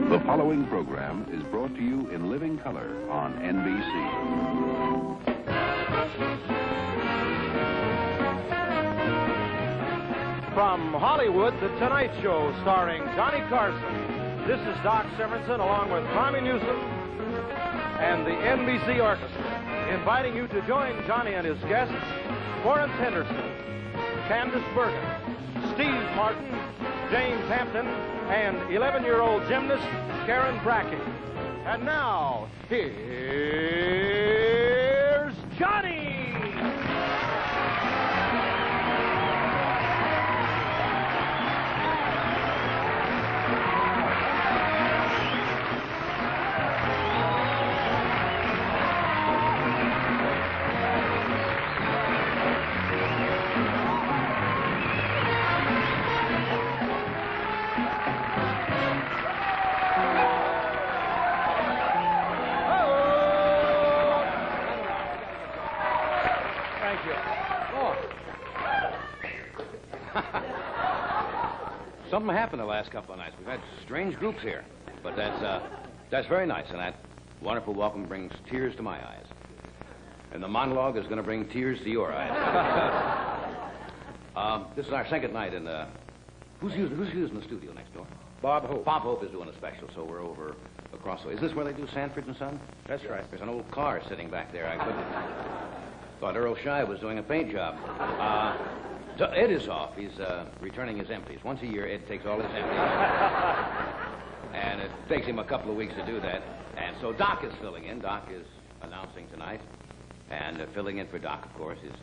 The following program is brought to you in living color on NBC. From Hollywood, The Tonight Show, starring Johnny Carson. This is Doc Severinsen, along with Tommy Newsom and the NBC Orchestra, inviting you to join Johnny and his guests, Florence Henderson, Candace Bergen, Steve Martin, James Hampton, and 11-year-old gymnast Karen Brackey. And now, here's Johnny! Something happened the last couple of nights. We've had strange groups here. But that's very nice, and that wonderful welcome brings tears to my eyes. And the monologue is going to bring tears to your eyes. This is our second night, and who's using the studio next door? Bob Hope. Bob Hope is doing a special, so we're over across the way. Is this where they do Sanford and Son? That's right. There's an old car sitting back there. I thought Earl Shy was doing a paint job. So Ed is off. He's returning his empties. Once a year, Ed takes all his empties. And it takes him a couple of weeks to do that. And so Doc is filling in. Doc is announcing tonight. And filling in for Doc, of course, is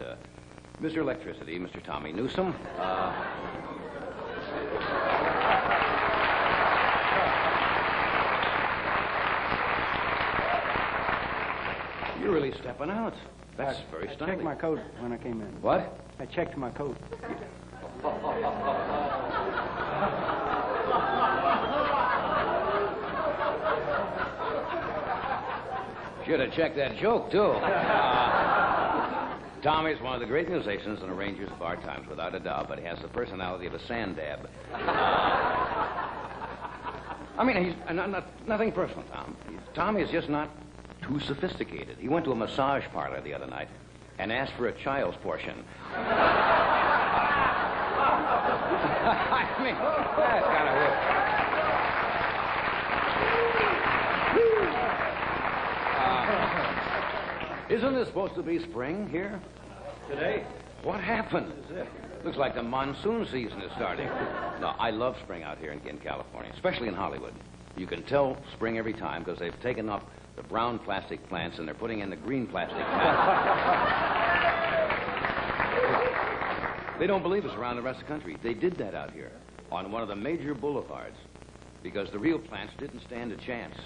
Mr. Electricity, Mr. Tommy Newsom. You're really stepping out. That's very stylish. I checked my coat when I came in. What? I checked my coat. Should have checked that joke, too. Tommy's one of the great musicians and arrangers of our times, without a doubt, but he has the personality of a sand dab. I mean, he's nothing personal, Tom. Tommy is just not too sophisticated. He went to a massage parlor the other night and asked for a child's portion. I mean, that's kind of weird. Isn't it supposed to be spring here? Today? What happened? Looks like the monsoon season is starting. No, I love spring out here in California, especially in Hollywood. You can tell spring every time because they've taken up the brown plastic plants and they're putting in the green plastic plants. They don't believe us around the rest of the country. They did that out here on one of the major boulevards because the real plants didn't stand a chance.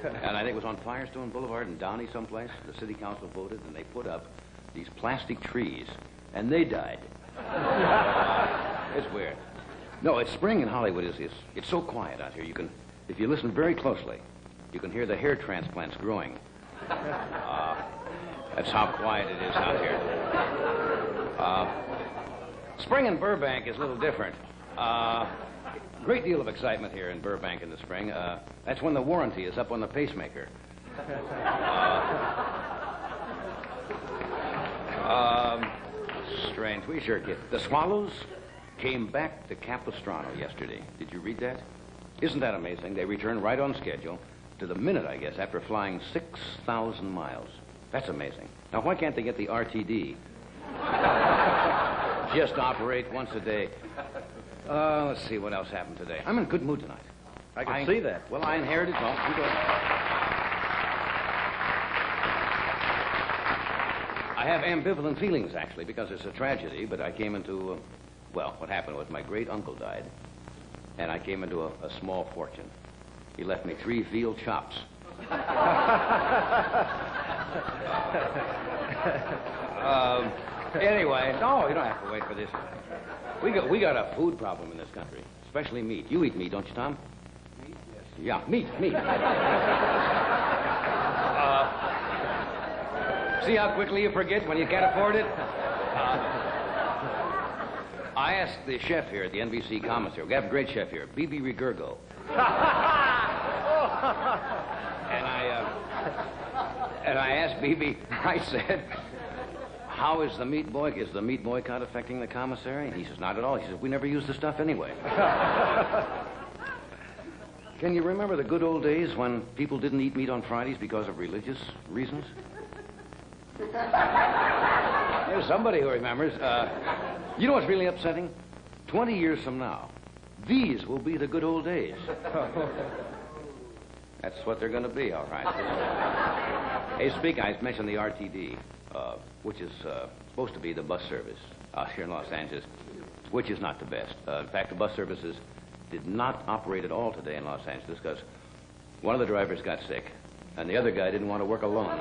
And I think it was on Firestone Boulevard in Downey someplace. The city council voted and they put up these plastic trees and they died. It's weird. No, it's spring in Hollywood. It's so quiet out here. You can, if you listen very closely, you can hear the hair transplants growing. That's how quiet it is out here. Spring in Burbank is a little different. Great deal of excitement here in Burbank in the spring. That's when the warranty is up on the pacemaker. Strange. We sure get. The Swallows came back to Capistrano yesterday. Did you read that? Isn't that amazing? They returned right on schedule to the minute, I guess, after flying 6,000 miles. That's amazing. Now, why can't they get the RTD? Just operate once a day. Let's see what else happened today. I'm in a good mood tonight. I can see that. Well, I inherited... Oh, you go ahead. I have ambivalent feelings, actually, because it's a tragedy, but I came into... well, what happened was my great-uncle died, and I came into a small fortune. He left me 3 veal chops. Anyway, no, you don't have to wait for this. We got a food problem in this country, especially meat. You eat meat, don't you, Tom? Meat? Yes. Yeah, meat. See how quickly you forget when you can't afford it? I asked the chef here at the NBC commissary. We have a great chef here, B.B. Rigurgo. And I asked Beebe, I said, how is the meat boycott? Is the meat boycott affecting the commissary? And he says, not at all. He says, we never use the stuff anyway. Can you remember the good old days when people didn't eat meat on Fridays because of religious reasons? There's somebody who remembers. You know what's really upsetting? 20 years from now, these will be the good old days. That's what they're going to be, all right. Hey, I mentioned the RTD, which is supposed to be the bus service out here in Los Angeles, which is not the best. In fact, the bus services did not operate at all today in Los Angeles because one of the drivers got sick, and the other guy didn't want to work alone.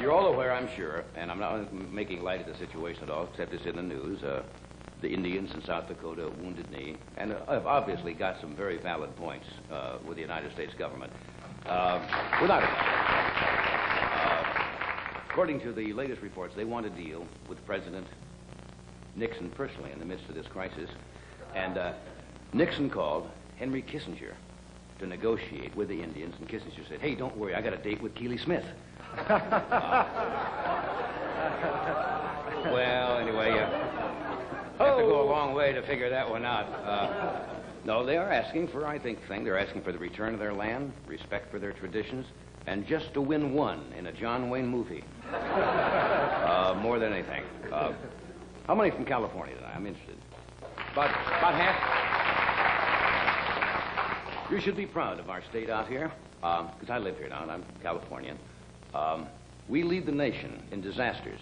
You're all aware, I'm sure, and I'm not making light of the situation at all, except it's in the news. The Indians in South Dakota, Wounded Knee, and have obviously got some very valid points with the United States government. Without a doubt. According to the latest reports, they want to deal with President Nixon personally in the midst of this crisis. And Nixon called Henry Kissinger to negotiate with the Indians, and Kissinger said, hey, don't worry, I got a date with Keely Smith. Well, anyway, you have to go a long way to figure that one out. No, they are asking for, they're asking for the return of their land, respect for their traditions, and just to win one in a John Wayne movie. More than anything. How many from California tonight? I'm interested. About half? You should be proud of our state out here, because I live here now, and I'm Californian. We lead the nation in disasters.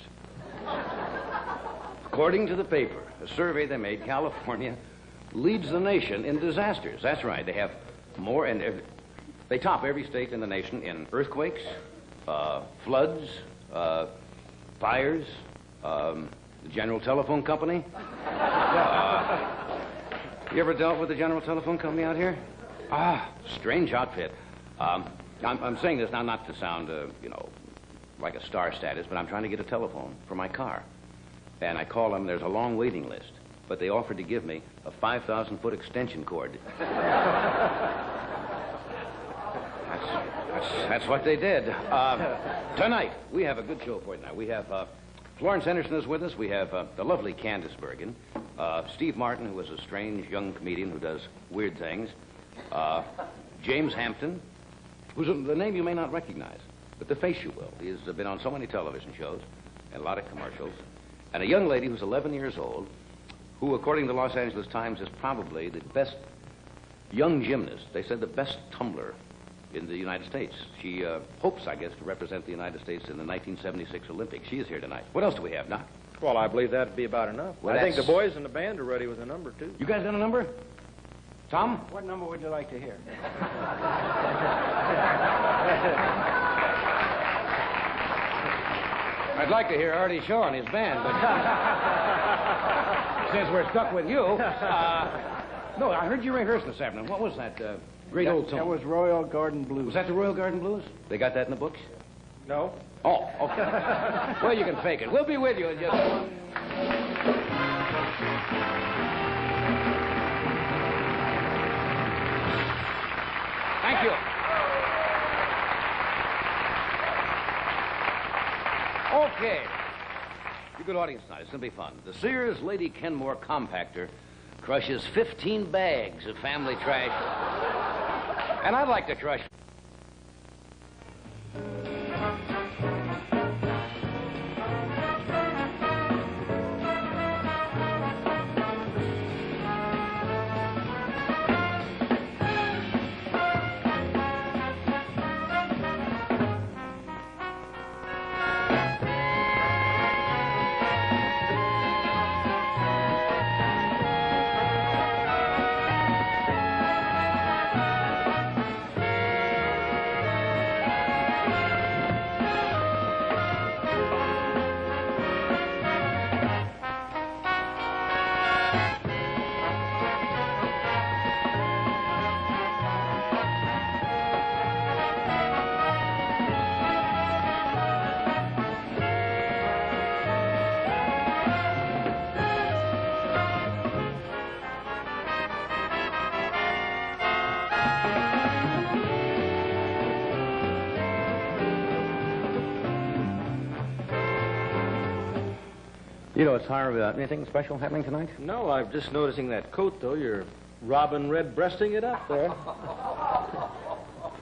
According to the paper, a survey they made, California leads the nation in disasters. That's right. They have more, and they top every state in the nation in earthquakes, floods, fires, the General Telephone Company. You ever dealt with the General Telephone Company out here? Strange outfit. I'm saying this now not to sound, like a star status, but I'm trying to get a telephone for my car. And I call them, there's a long waiting list. But they offered to give me a 5,000-foot extension cord. That's what they did. Tonight, we have a good show for you tonight. We have Florence Henderson is with us. We have the lovely Candace Bergen. Steve Martin, who is a strange young comedian who does weird things. James Hampton, who's the name you may not recognize, but the face you will. He's been on so many television shows and a lot of commercials. And a young lady who's 11 years old, who, according to the Los Angeles Times, is probably the best young gymnast. They said the best tumbler in the United States. She hopes, I guess, to represent the United States in the 1976 Olympics. She is here tonight. What else do we have, Doc? Well, I believe that'd be about enough. Well, I think the boys in the band are ready with a number, too. You guys got a number? Tom? What number would you like to hear? I'd like to hear Artie Shaw and his band, but since we're stuck with you, no, I heard you rehearse this afternoon. What was that great old tune? That was Royal Garden Blues. Was that the Royal Garden Blues? They got that in the books? No. Oh, okay. Well, you can fake it. We'll be with you in just a moment. Thank you. Okay. You good audience tonight. It's going to be fun. The Sears Lady Kenmore Compactor crushes 15 bags of family trash. And I'd like to crush... You know, it's Harv. Anything special happening tonight? No, I'm just noticing that coat, though. You're robin red-breasting it up there.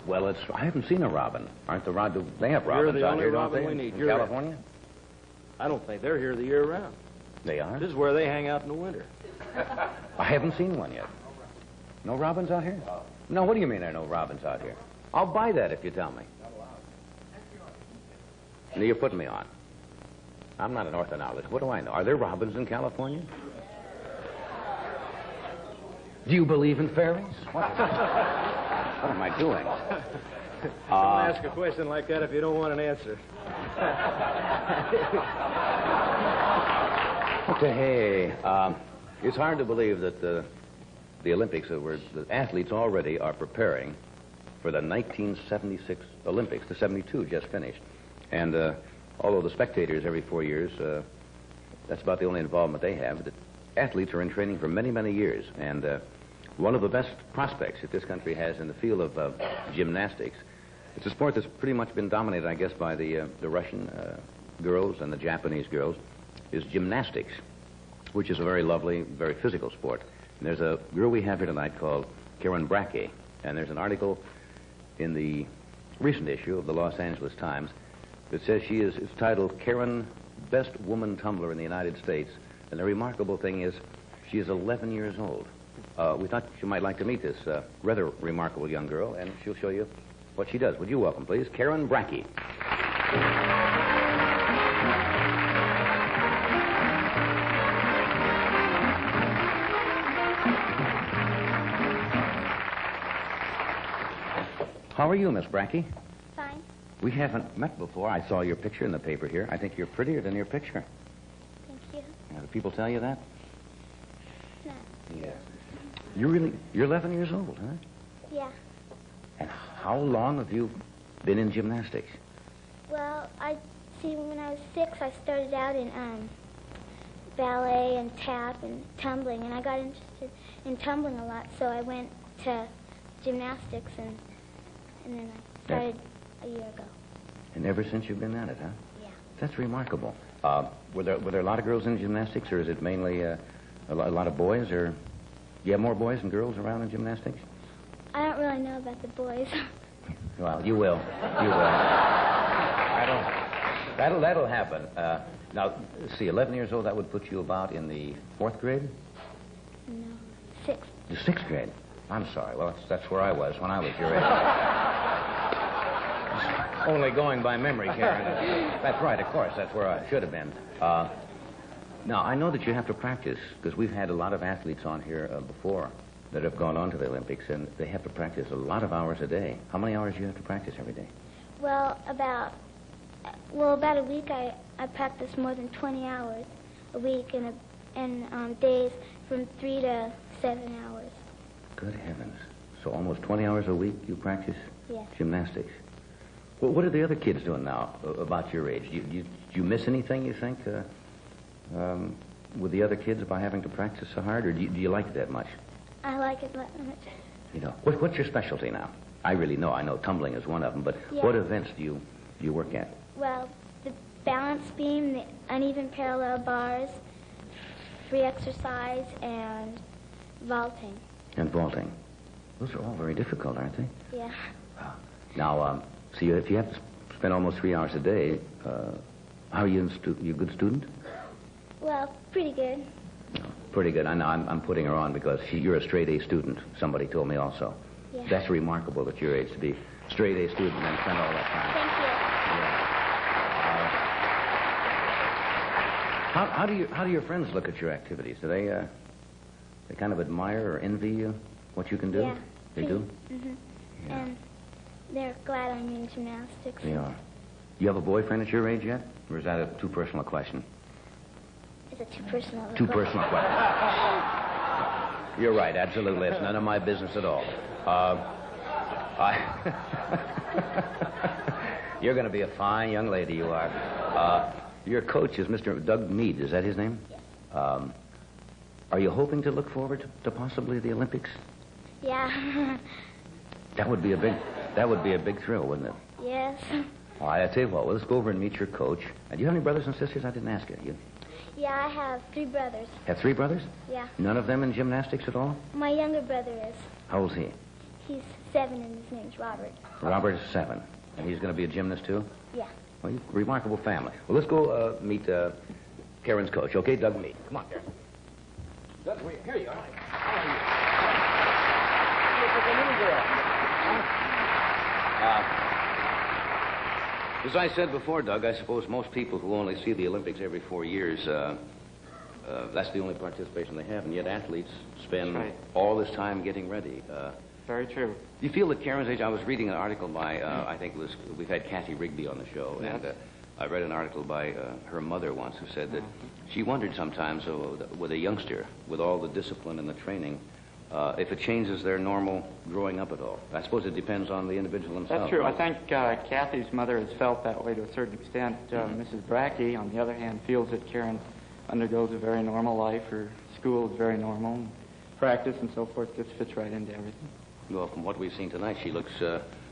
Well, I haven't seen a robin. Aren't the they have robins You're the out only here, don't robin they? we need. In You're right. California? I don't think they're here the year round. They are? This is where they hang out in the winter. I haven't seen one yet. No robins out here? No, what do you mean there are no robins out here? I'll buy that if you tell me. No, you're putting me on. I'm not an ornithologist. What do I know? Are there robins in California? Do you believe in fairies? What am I doing? Don't ask a question like that if you don't want an answer. Okay, it's hard to believe that the Olympics, the athletes already are preparing for the 1976 Olympics. The 72 just finished. And although the spectators every 4 years, that's about the only involvement they have, the athletes are in training for many, many years. And one of the best prospects that this country has in the field of gymnastics, it's a sport that's pretty much been dominated, I guess, by the Russian girls and the Japanese girls, is gymnastics, which is a very lovely, very physical sport. And there's a girl we have here tonight called Karen Brackey, and there's an article in the recent issue of the Los Angeles Times that says it's titled Karen, Best Woman Tumbler in the United States, and the remarkable thing is she is 11 years old. We thought you might like to meet this rather remarkable young girl, and she'll show you what she does. Would you welcome, please, Karen Brackey. How are you, Miss Brackey? Fine. We haven't met before. I saw your picture in the paper here. I think you're prettier than your picture. Thank you. Now, do people tell you that? No. Yeah. You're 11 years old, huh? Yeah. And how long have you been in gymnastics? Well, when I was 6, I started out in ballet and tap and tumbling, and I got interested in tumbling a lot, so I went to gymnastics, and then I started a year ago. And ever since you've been at it, huh? Yeah. That's remarkable. Were there a lot of girls in gymnastics, or is it mainly a lot of boys, or do you have more boys than girls around in gymnastics? I don't really know about the boys. Well, you will. You will. That'll happen. Now, see, 11 years old, that would put you about in the 4th grade? No, 6th. The 6th grade? I'm sorry. Well, that's where I was when I was your age. Only going by memory, Karen. That's right, of course. That's where I should have been. Now, I know that you have to practice, because we've had a lot of athletes on here before that have gone on to the Olympics, and they have to practice a lot of hours a day. How many hours do you have to practice every day? Well, about a week I practice more than 20 hours a week, and days from 3 to 7 hours. Good heavens. So almost 20 hours a week you practice Yes. gymnastics. Well, what are the other kids doing now about your age? Do you miss anything, you think, with the other kids by having to practice so hard, or do you like it that much? I like it much. You know, what's your specialty now? I know tumbling is one of them, but Yeah. what events do you work at? Well, the balance beam, the uneven parallel bars, free exercise, and vaulting. And vaulting. Those are all very difficult, aren't they? Yeah. Now, see, if you have to spend almost 3 hours a day, how are you? You a good student? Well, pretty good. Pretty good. I know I'm putting her on because you're a straight-A student. Somebody told me also. Yeah. That's remarkable at your age to be straight-A student and then spend all that time. Thank you. How do your friends look at your activities? Do they kind of admire or envy you what you can do? Yeah. They do? Mm-hmm. Yeah. And they're glad I'm in gymnastics. They are. You have a boyfriend at your age yet? Or is that a too personal a question? Is it too personal? of a Too question? personal a question. You're right, absolutely. It's none of my business at all. You're going to be a fine young lady, you are. Your coach is Mr. Doug Mead. Is that his name? Yeah. Are you hoping to look forward to possibly the Olympics? Yeah. That would be a big thrill, wouldn't it? Yes. All right, I tell you what, let's go over and meet your coach. And do you have any brothers and sisters? I didn't ask you. Yeah, I have 3 brothers. Have 3 brothers? Yeah. None of them in gymnastics at all? My younger brother is. How old's he? He's 7 and his name's Robert. Robert is 7. And he's going to be a gymnast, too? Yeah. Well, remarkable family. Well, let's go meet Karen's coach. Okay, Doug, meet. Come on, Karen. Doug, here you are. How are you? You look like a little girl. As I said before, Doug, I suppose most people who only see the Olympics every 4 years, that's the only participation they have, and yet athletes spend all this time getting ready. Very true. Do you feel that Karen's age? I was reading an article by, I think it was, we've had Kathy Rigby on the show, Yes. and I read an article by her mother once who said that she wondered sometimes with a youngster, with all the discipline and the training, if it changes their normal growing up at all. I suppose it depends on the individual himself. That's true. I think Kathy's mother has felt that way to a certain extent. Mrs. Brackey, on the other hand, feels that Karen undergoes a very normal life. Her school is very normal. Practice and so forth just fits right into everything. Well, from what we've seen tonight, she looks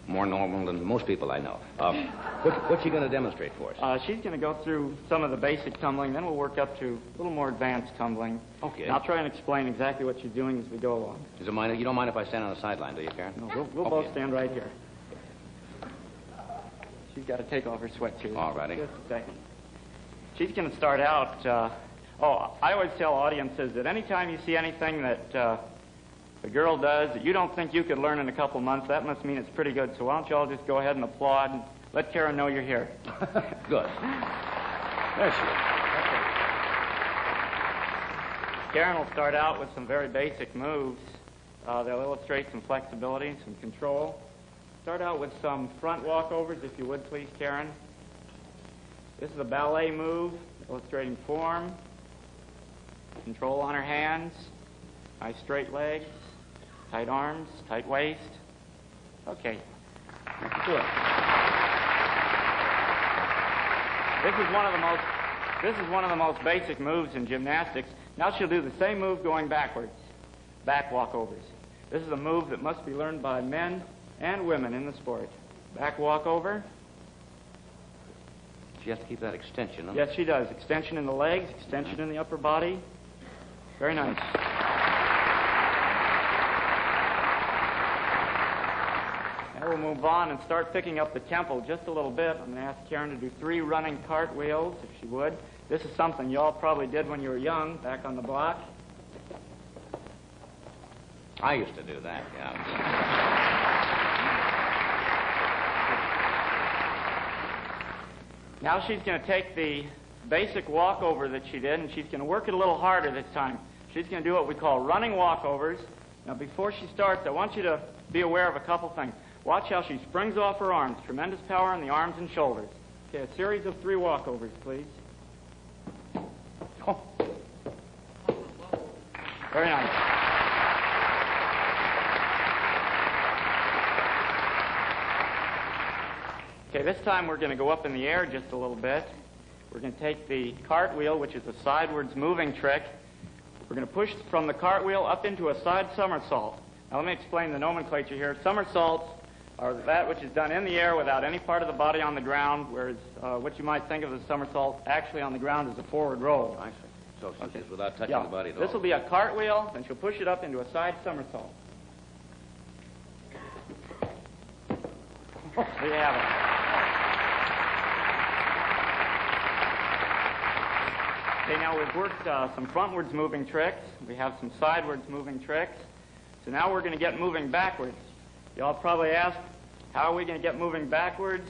more normal than most people I know. What's she going to demonstrate for us? She's going to go through some of the basic tumbling, then we'll work up to a little more advanced tumbling. Okay. And I'll try and explain exactly what she's doing as we go along. You don't mind if I stand on the sideline, do you, Karen? No, we'll both stand right here. She's got to take off her sweats here. All righty. Just a second. She's going to start out... I always tell audiences that anytime you see anything that a girl does that you don't think you could learn in a couple months, that must mean it's pretty good. So why don't you all just go ahead and applaud and let Karen know you're here. Good. There she is. Okay. Karen will start out with some very basic moves. They'll illustrate some flexibility and some control. Start out with some front walkovers, if you would, please, Karen. This is a ballet move, illustrating form, control on her hands, nice straight legs, tight arms, tight waist. Okay. Good. This is one of the most basic moves in gymnastics. Now she'll do the same move going backwards, back walkovers. This is a move that must be learned by men and women in the sport. Back walkover. She has to keep that extension, huh? Yes, she does. Extension in the legs, extension in the upper body. Very nice. Now we'll move on and start picking up the tempo just a little bit. I'm going to ask Karen to do 3 running cartwheels, if she would. This is something you all probably did when you were young, back on the block. I used to do that, yeah. Now she's going to take the basic walkover that she did, and she's going to work it a little harder this time. She's going to do what we call running walkovers. Now, before she starts, I want you to be aware of a couple things. Watch how she springs off her arms. Tremendous power in the arms and shoulders. Okay, a series of 3 walkovers, please. Oh. Very nice. Okay, this time we're going to go up in the air just a little bit. We're going to take the cartwheel, which is a sidewards moving trick. We're going to push from the cartwheel up into a side somersault. Now let me explain the nomenclature here. Somersaults are that which is done in the air without any part of the body on the ground, whereas what you might think of as a somersault actually on the ground is a forward roll. I see. So she's just without touching the body at all. This will be a cartwheel, then she'll push it up into a side somersault. There you have it. Okay, now we've worked some frontwards moving tricks. We have some sidewards moving tricks. So now we're going to get moving backwards. Y'all probably ask, how are we going to get moving backwards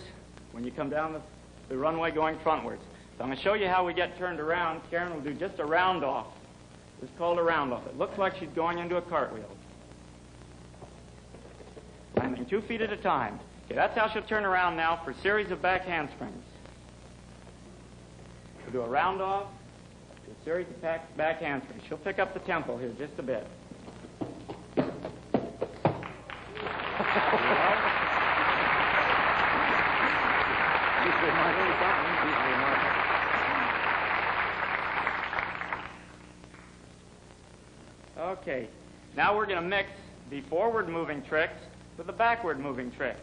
when you come down the runway going frontwards? So I'm going to show you how we get turned around. Karen will do just a round off. It's called a round off. It looks like she's going into a cartwheel. Landing 2 feet at a time. Okay, that's how she'll turn around now for a series of back handsprings. We'll do a round off, do a series of back handsprings. She'll pick up the tempo here just a bit. Okay, now we're going to mix the forward moving tricks with the backward moving tricks.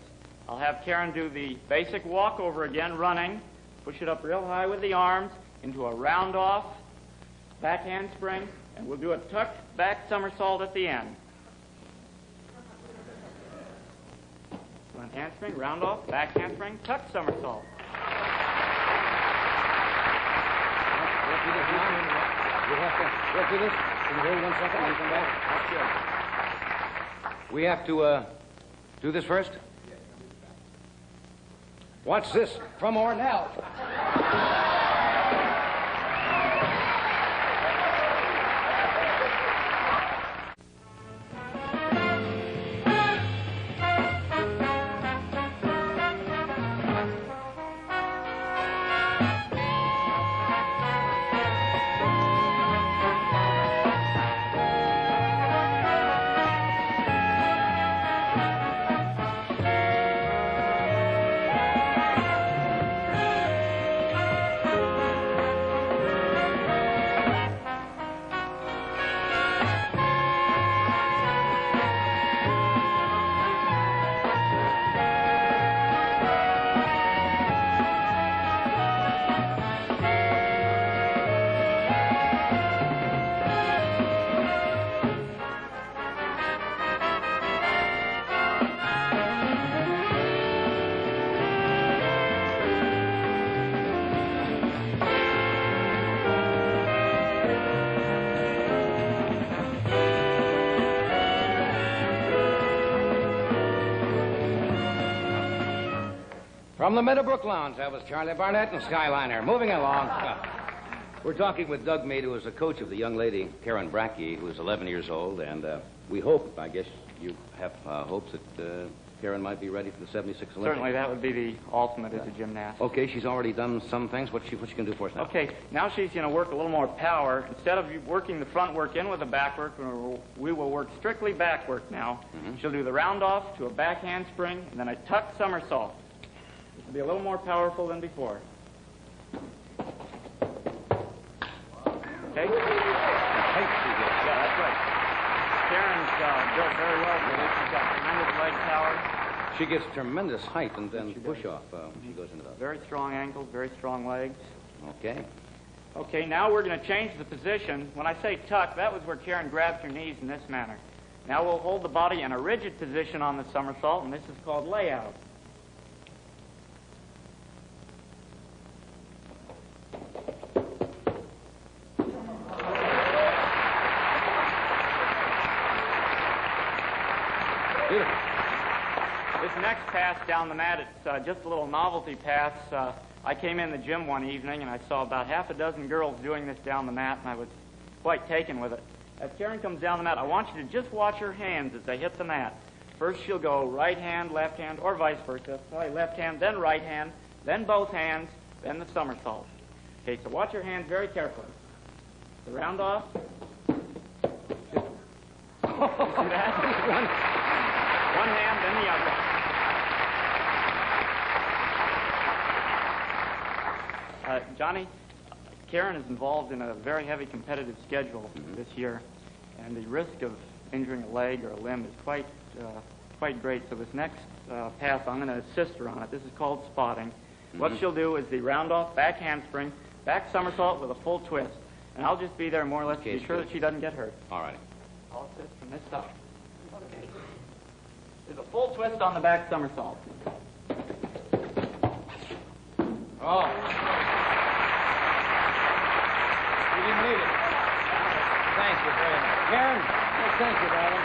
I'll have Karen do the basic walkover again, running. Push it up real high with the arms. into a round off, back handspring, and we'll do a tucked back somersault at the end. Front handspring, round off, back handspring, tucked somersault. We'll do this. Can you hold 1 second and come back? We have to do this first? What's this? From Ornell. From the Meadowbrook Lounge, that was Charlie Barnett and Skyliner. Moving along. We're talking with Doug Mead, who is the coach of the young lady, Karen Brackey, who is 11 years old, and we hope, I guess you have hopes that Karen might be ready for the 76 Olympics. Certainly, that would be the ultimate as a gymnast. Okay, she's already done some things. What's she going to do for us now? Okay, now she's going to work a little more power. Instead of working the front work in with the back work, we will work strictly back work now. Mm-hmm. She'll do the round off to a back handspring, and then a tuck somersault. It'll be a little more powerful than before. Okay? Yeah, that's right. Karen's built very well for this. She's got tremendous leg power. She gets tremendous height and then push-off when she goes into that. Very strong ankles, very strong legs. Okay. Okay, now we're going to change the position. When I say tuck, that was where Karen grabs her knees in this manner. Now we'll hold the body in a rigid position on the somersault, and this is called layout. Beautiful. This next pass down the mat, it's just a little novelty pass. I came in the gym one evening and I saw about half a dozen girls doing this down the mat, and I was quite taken with it. As Karen comes down the mat, I want you to just watch her hands as they hit the mat. First she'll go right hand, or vice versa. Probably left hand, then right hand, then both hands, then the somersault. Okay, so watch her hands very carefully. The round off. You see that? One hand, then the other. Johnny, Karen is involved in a very heavy competitive schedule this year, and the risk of injuring a leg or a limb is quite great. So this next pass, I'm going to assist her on it. This is called spotting. Mm-hmm. What she'll do is the round-off back handspring, back somersault with a full twist. And I'll just be there more or less to be sure that she doesn't get hurt. All right. I'll assist from this side. Okay. There's a full twist on the back somersault. Oh. You didn't need it. Thank you very much. Karen? Oh, thank you, darling.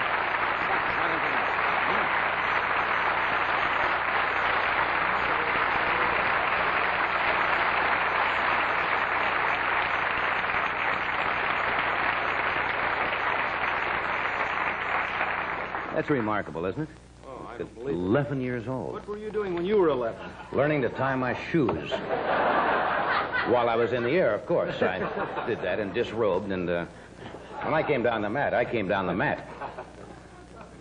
That's remarkable, isn't it? Oh, I don't believe it. 11 years old. What were you doing when you were 11? Learning to tie my shoes. While I was in the air, of course. I did that and disrobed, and when I came down the mat, I came down the mat.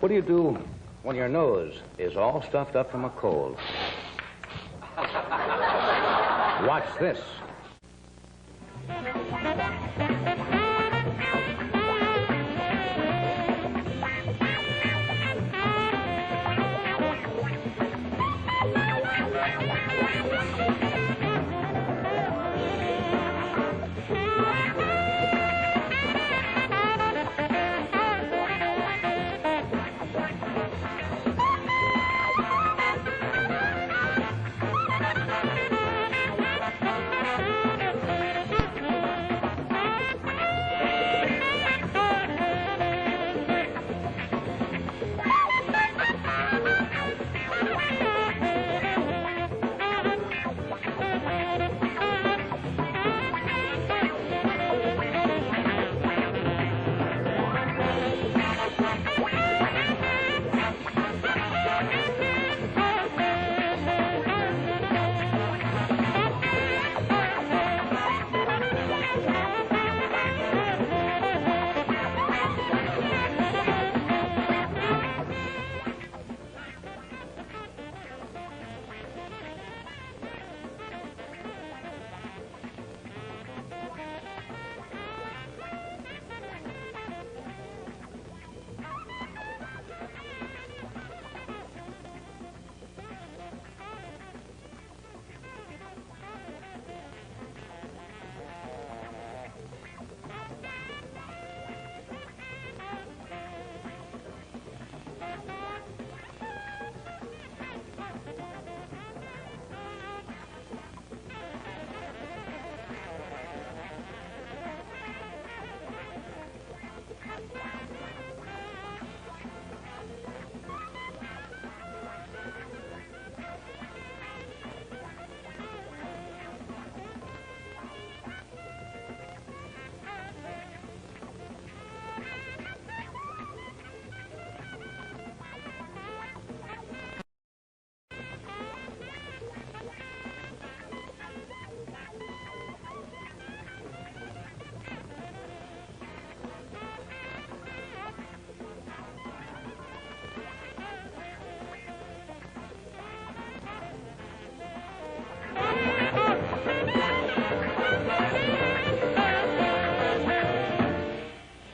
What do you do when your nose is all stuffed up from a cold? Watch this.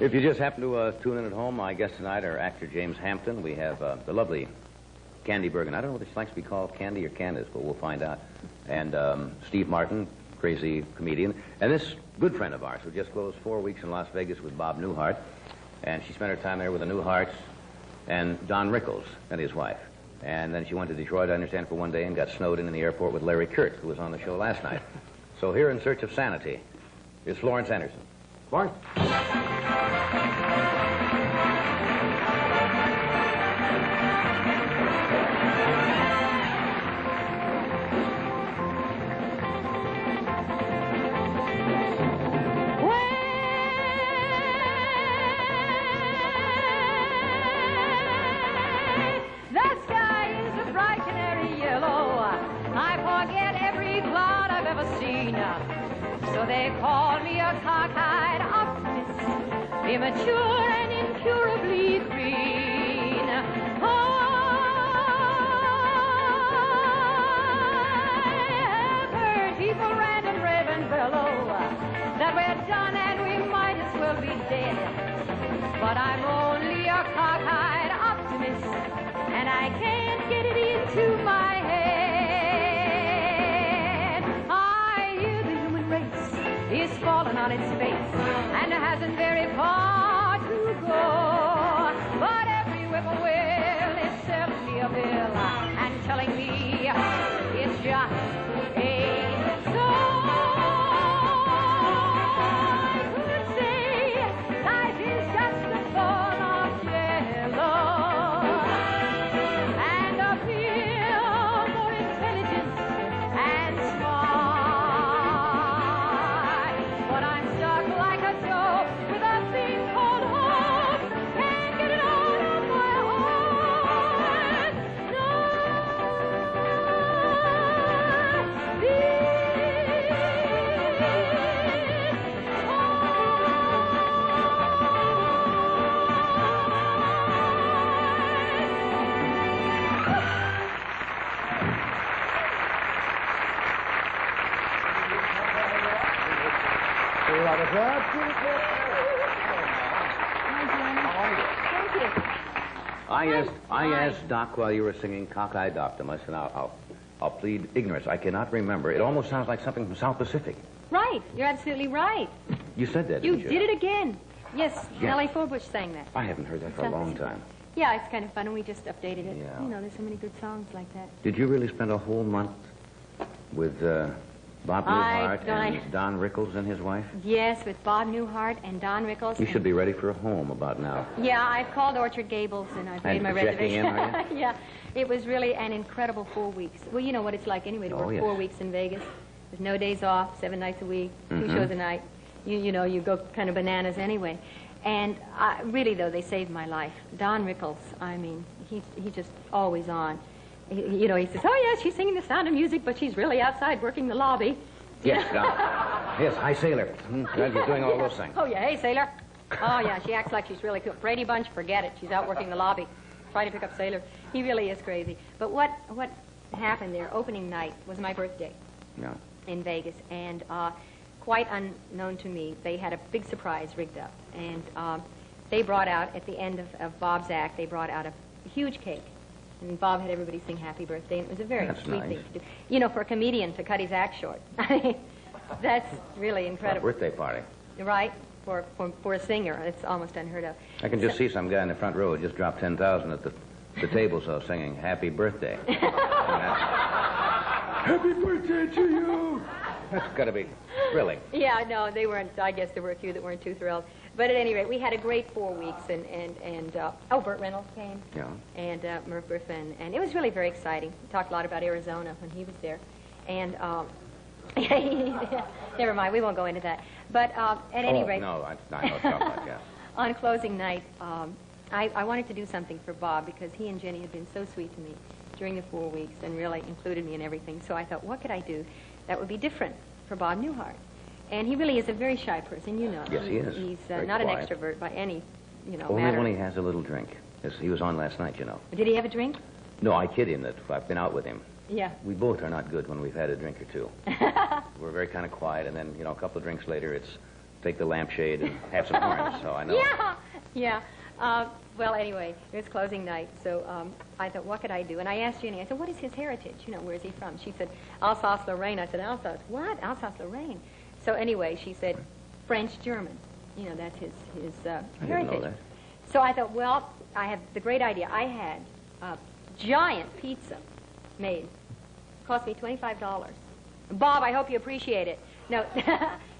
If you just happen to tune in at home, my guests tonight are actor James Hampton. We have the lovely Candy Bergen. I don't know whether she likes to be called Candy or Candace, but we'll find out. And Steve Martin, crazy comedian. And this good friend of ours who just closed 4 weeks in Las Vegas with Bob Newhart. And she spent her time there with the Newharts and Don Rickles and his wife. And then she went to Detroit, I understand, for one day and got snowed in the airport with Larry Kurt, who was on the show last night. So here in search of sanity is Florence Anderson. Florence? So they call me a cockeyed optimist, immature and incurably green. I have heard people rant and rave and bellow that we're done and we might as well be dead. But I'm only a cockeyed optimist, and I can't get it into my head. Is fallen on its face and hasn't very far to go. But every whippoorwill is selling me a bill and telling me it's just a song. I could say life is just a ball of yellow and a pill more intelligent and smart. I asked Doc while you were singing Cockeyed Optimist, and I'll plead ignorance. I cannot remember. It almost sounds like something from South Pacific. Right. You're absolutely right. You said that, You didn't did it again. Yes, Yes. Nellie Forbush sang that. I haven't heard that for a long time. Yeah, it's kind of fun, and we just updated it. Yeah. You know, there's so many good songs like that. Did you really spend a whole month with Bob Newhart and Don Rickles and his wife? Yes, with Bob Newhart and Don Rickles. You should be ready for a home about now. Yeah, I've called Orchard Gables, and I've made my checking reservation. in, are you? Yeah, it was really an incredible 4 weeks. Well, you know what it's like anyway to Oh, work yes. 4 weeks in Vegas. There's no days off, 7 nights a week, 2 shows a night. You know, you go kind of bananas anyway. And really, though, they saved my life. Don Rickles, I mean, he's just always on. You know, he says, oh, yes, she's singing The Sound of Music, but she's really outside working the lobby. Yes, Don. Yes, hi, Sailor. Glad you're doing all those things. Oh, yeah, hey, Sailor. Oh, yeah, she acts like she's really cool. Brady Bunch, forget it. She's out working the lobby. Try to pick up Sailor. He really is crazy. But what happened there, opening night, was my birthday Yeah. in Vegas. And quite unknown to me, they had a big surprise rigged up. And they brought out, at the end of Bob's act, they brought out a huge cake. And Bob had everybody sing Happy Birthday. And it was a very sweet thing to do. You know, for a comedian to cut his act short. I mean, that's really incredible. A birthday party. Right? For a singer. It's almost unheard of. I can just see some guy in the front row who just dropped 10,000 at the table, so singing Happy Birthday. Happy birthday to you! That's got to be thrilling. Yeah, no, they weren't. I guess there were a few that weren't too thrilled. But at any rate, we had a great 4 weeks, and Burt Reynolds came. Yeah. And Merv Griffin, and it was really very exciting. We talked a lot about Arizona when he was there. And, never mind, we won't go into that. But at any rate... No, I know it's not like that. On closing night, I wanted to do something for Bob because he and Jenny had been so sweet to me during the 4 weeks and really included me in everything. So I thought, what could I do that would be different for Bob Newhart? And he really is a very shy person, you know. Yes, he is. He's Very not quiet. an extrovert by any, Only matter. when he has a little drink. Yes, he was on last night, you know. Did he have a drink? No, I kid him that I've been out with him. Yeah. We both are not good when we've had a drink or two. We're very kind of quiet, and then, a couple of drinks later, it's take the lampshade and have some orange, so I know. Yeah. Well, anyway, it was closing night, so I thought, what could I do? And I asked Jenny, I said, what is his heritage? You know, where is he from? She said, Alsace-Lorraine. I said, Alsace? What? Alsace-Lorraine? So anyway, she said, French-German. You know, that's his I heritage. didn't know that. So I thought, well, I have the great idea. I had a giant pizza made. It cost me $25. Bob, I hope you appreciate it. No,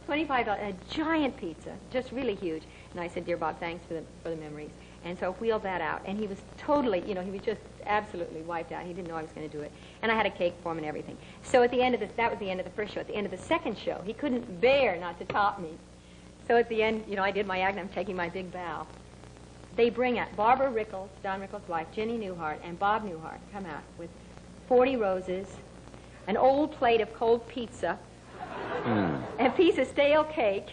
$25, a giant pizza, just really huge. And I said, dear Bob, thanks for the memories. And so wheeled that out. And he was totally, you know, he was just absolutely wiped out. He didn't know I was going to do it. And I had a cake for him and everything. So at the end of that was the end of the first show. At the end of the second show, he couldn't bear not to top me. So at the end, you know, I did my act, and I'm taking my big bow. They bring out Barbara Rickles, Don Rickles' wife, Jenny Newhart, and Bob Newhart come out with 40 roses, an old plate of cold pizza, a piece of stale cake,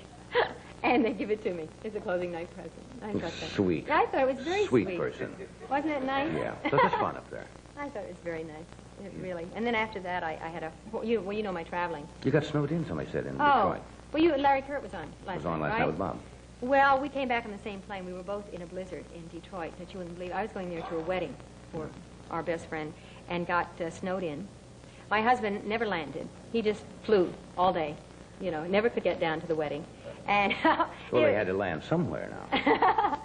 and they give it to me. It's a closing night present. I thought that. Sweet. I thought it was very sweet. Sweet person. Wasn't it nice? Yeah. So this is fun up there. I thought it was very nice. It really. And then after that, I had a, well, you know my traveling. You got snowed in, somebody said, in Oh. Detroit. Well, Larry Kurt was on last Was on night, last right? night with Bob. Well, we came back on the same plane. We were both in a blizzard in Detroit that you wouldn't believe. I was going there to a wedding for our best friend and got snowed in. My husband never landed. He just flew all day. You know, never could get down to the wedding. And Well, they had to land somewhere now.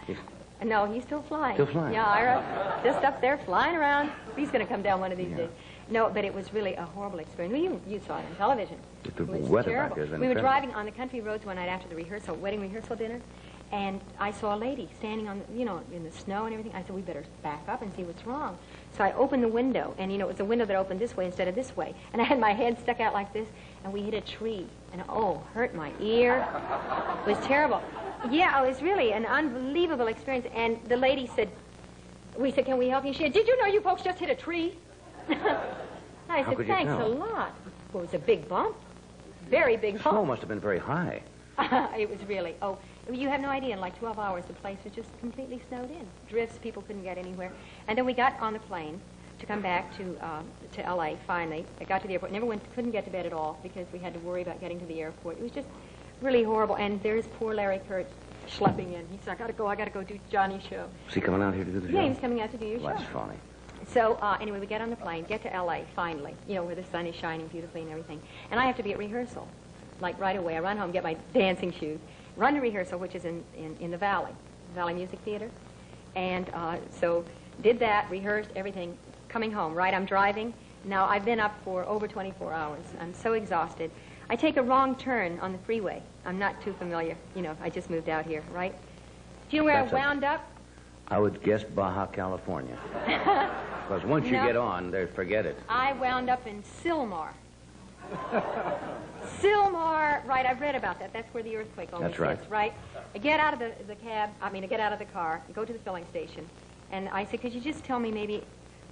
no, he's still flying. Still flying? Yeah, Ira, just up there flying around. He's going to come down one of these days. No, but it was really a horrible experience. Well, you saw it on television. The It was weather terrible. back there is We were incredible. driving on the country roads one night after the rehearsal, wedding rehearsal dinner, and I saw a lady standing on, you know, in the snow and everything. I said, we better back up and see what's wrong. So I opened the window, and, you know, it was a window that opened this way instead of this way. And I had my head stuck out like this, and we hit a tree. And, oh, hurt my ear. It was terrible. Yeah, it was really an unbelievable experience. And the lady said, we said, can we help you? She said, did you know you folks just hit a tree? I How said, could you thanks tell? a lot. Well, it was a big bump. Very big bump. Snow must have been very high. It was really, oh, you have no idea. In like 12 hours, the place was just completely snowed in. Drifts, people couldn't get anywhere. And then we got on the plane to come back to L.A. finally. I got to the airport. Couldn't get to bed at all because we had to worry about getting to the airport. It was just really horrible. And there's poor Larry Kurt schlepping in. He said, I got to go do Johnny's show. Is he coming out here to do the show? Yeah, he was coming out to do your Well, show. that's funny. So anyway, we get on the plane, get to L.A. finally, you know, where the sun is shining beautifully and everything. And I have to be at rehearsal, like right away. I run home, get my dancing shoes, run to rehearsal, which is in the Valley Music Theater. And so did that, rehearsed everything, coming home, right? I'm driving. Now, I've been up for over 24 hours. I'm so exhausted. I take a wrong turn on the freeway. I'm not too familiar. You know, I just moved out here, right? Do you know where That's I wound up? I would guess Baja California. Because once you No. get on, they forget it. I wound up in Sylmar. Sylmar, right, I've read about that. That's where the earthquake almost That's right. hits, right? I get out of I get out of the car, go to the filling station, and I said, could you just tell me maybe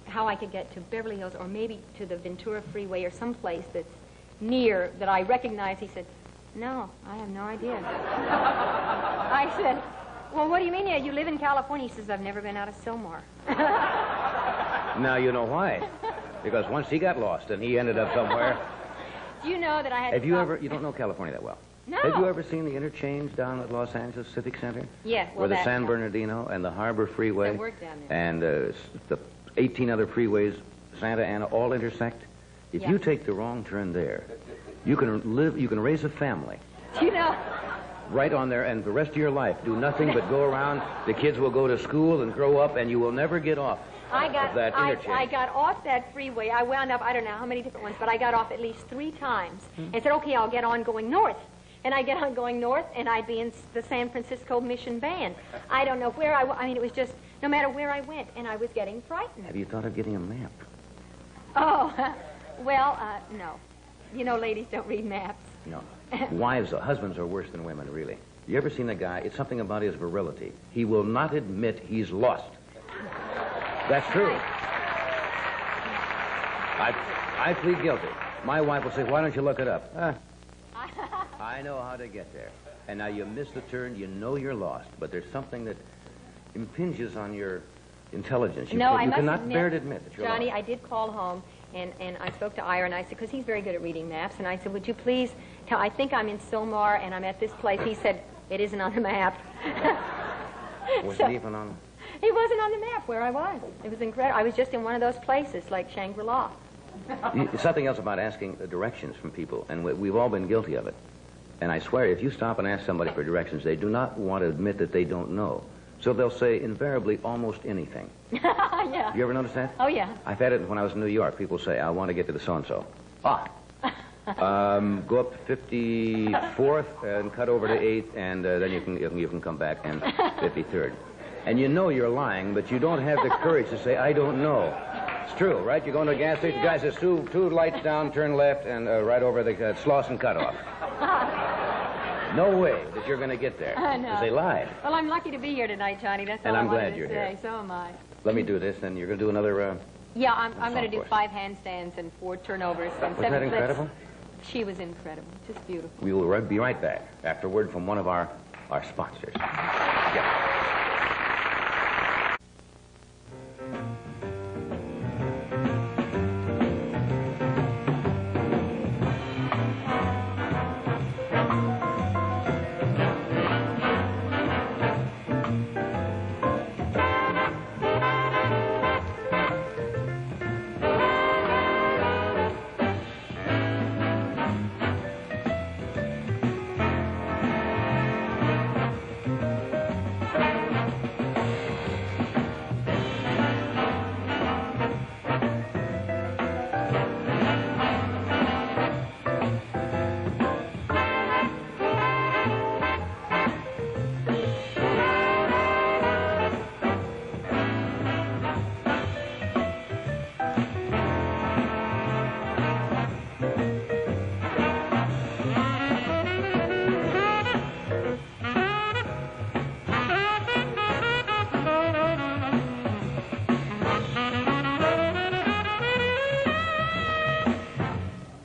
how I could get to Beverly Hills or maybe to the Ventura Freeway or someplace that's near that I recognize? He said, no, I have no idea. I said, well, what do you mean? Yeah, you live in California. He says, I've never been out of Sylmar. Now you know why. Because once he got lost and he ended up somewhere. Do you know that I had Have to you stop- ever, you don't know California that well. No. Have you ever seen the interchange down at Los Angeles Civic Center? Yeah, well, Where the that's San not- Bernardino and the Harbor Freeway. I worked down there. And the 18 other freeways, Santa Ana, all intersect. If Yeah. you take the wrong turn there, you can raise a family Do you know? right on there, and the rest of your life do nothing but go around. The kids will go to school and grow up, and you will never get off of that interchange. I got off that freeway. I wound up, I don't know how many different ones, but I got off at least 3 times and said, okay, I'll get on going north. And I get on going north, and I'd be in the San Francisco Mission Band. I don't know where I mean, it was just, no matter where I went, and I was getting frightened. Have you thought of getting a map? Oh, well, no. You know, ladies don't read maps. No. Husbands are worse than women, really. You ever seen a guy, it's something about his virility. He will not admit he's lost. That's true. I plead guilty. My wife will say, why don't you look it up? I know how to get there. And now you miss the turn, you know you're lost, but there's something that impinges on your intelligence. You I must cannot admit, bear to admit that you're Johnny, lost. I did call home, and I spoke to Ira, and I said, because he's very good at reading maps, and I said, would you please I think I'm in Sylmar, and I'm at this place. He said, it isn't on the map. Wasn't even on... It wasn't on the map where I was. It was incredible. I was just in one of those places, like Shangri-La. Something else about asking directions from people, and we've all been guilty of it. And I swear, if you stop and ask somebody for directions, they do not want to admit that they don't know. So they'll say, invariably, almost anything. Yeah. You ever notice that? Oh, yeah. I've had it when I was in New York. People say, I want to get to the so-and-so. Ah. Go up 54th and cut over to 8th, and then you can come back and 53rd. And you know you're lying, but you don't have the courage to say, I don't know. It's true, right? You go into a gas station, the guy says, two lights down, turn left, and right over the Slauson cutoff. No way that you're going to get there. I know. Because they lied. Well, I'm lucky to be here tonight, Johnny. That's And all I'm I wanted glad to you're say. here. So am I. Let me do this, and you're going to do another... Yeah, I'm going to do course. 5 handstands and 4 turnovers. And Was 7 that flips. incredible? She was incredible. Just beautiful. We will be right back after word from one of our sponsors. Yeah.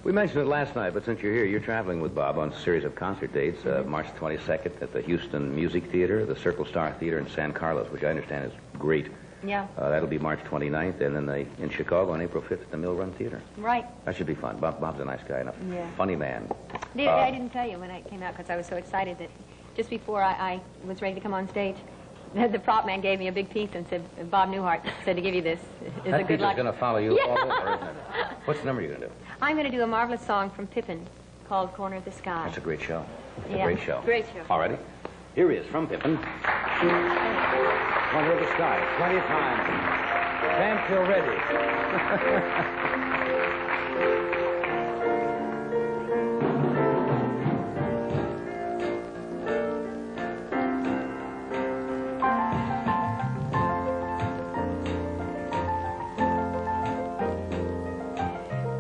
We mentioned it last night, but since you're here, you're traveling with Bob on a series of concert dates. March 22nd at the Houston Music Theater, the Circle Star Theater in San Carlos, which I understand is great. Yeah. That'll be March 29th, and then in Chicago on April 5th at the Mill Run Theater. Right. That should be fun. Bob's a nice guy and a Yeah. funny man. I didn't tell you when I came out because I was so excited that just before I was ready to come on stage, the prop man gave me a big piece and said, Bob Newhart said to give you this. Is That a good piece is luck. going to follow you Yeah. all over, isn't it? What's the number you're going to do? I'm going to do a marvelous song from Pippin called Corner of the Sky. That's a great show. It's Yeah, a great show. great show. All righty. Here he is from Pippin. Corner of the Sky. Plenty of time. Stand till ready.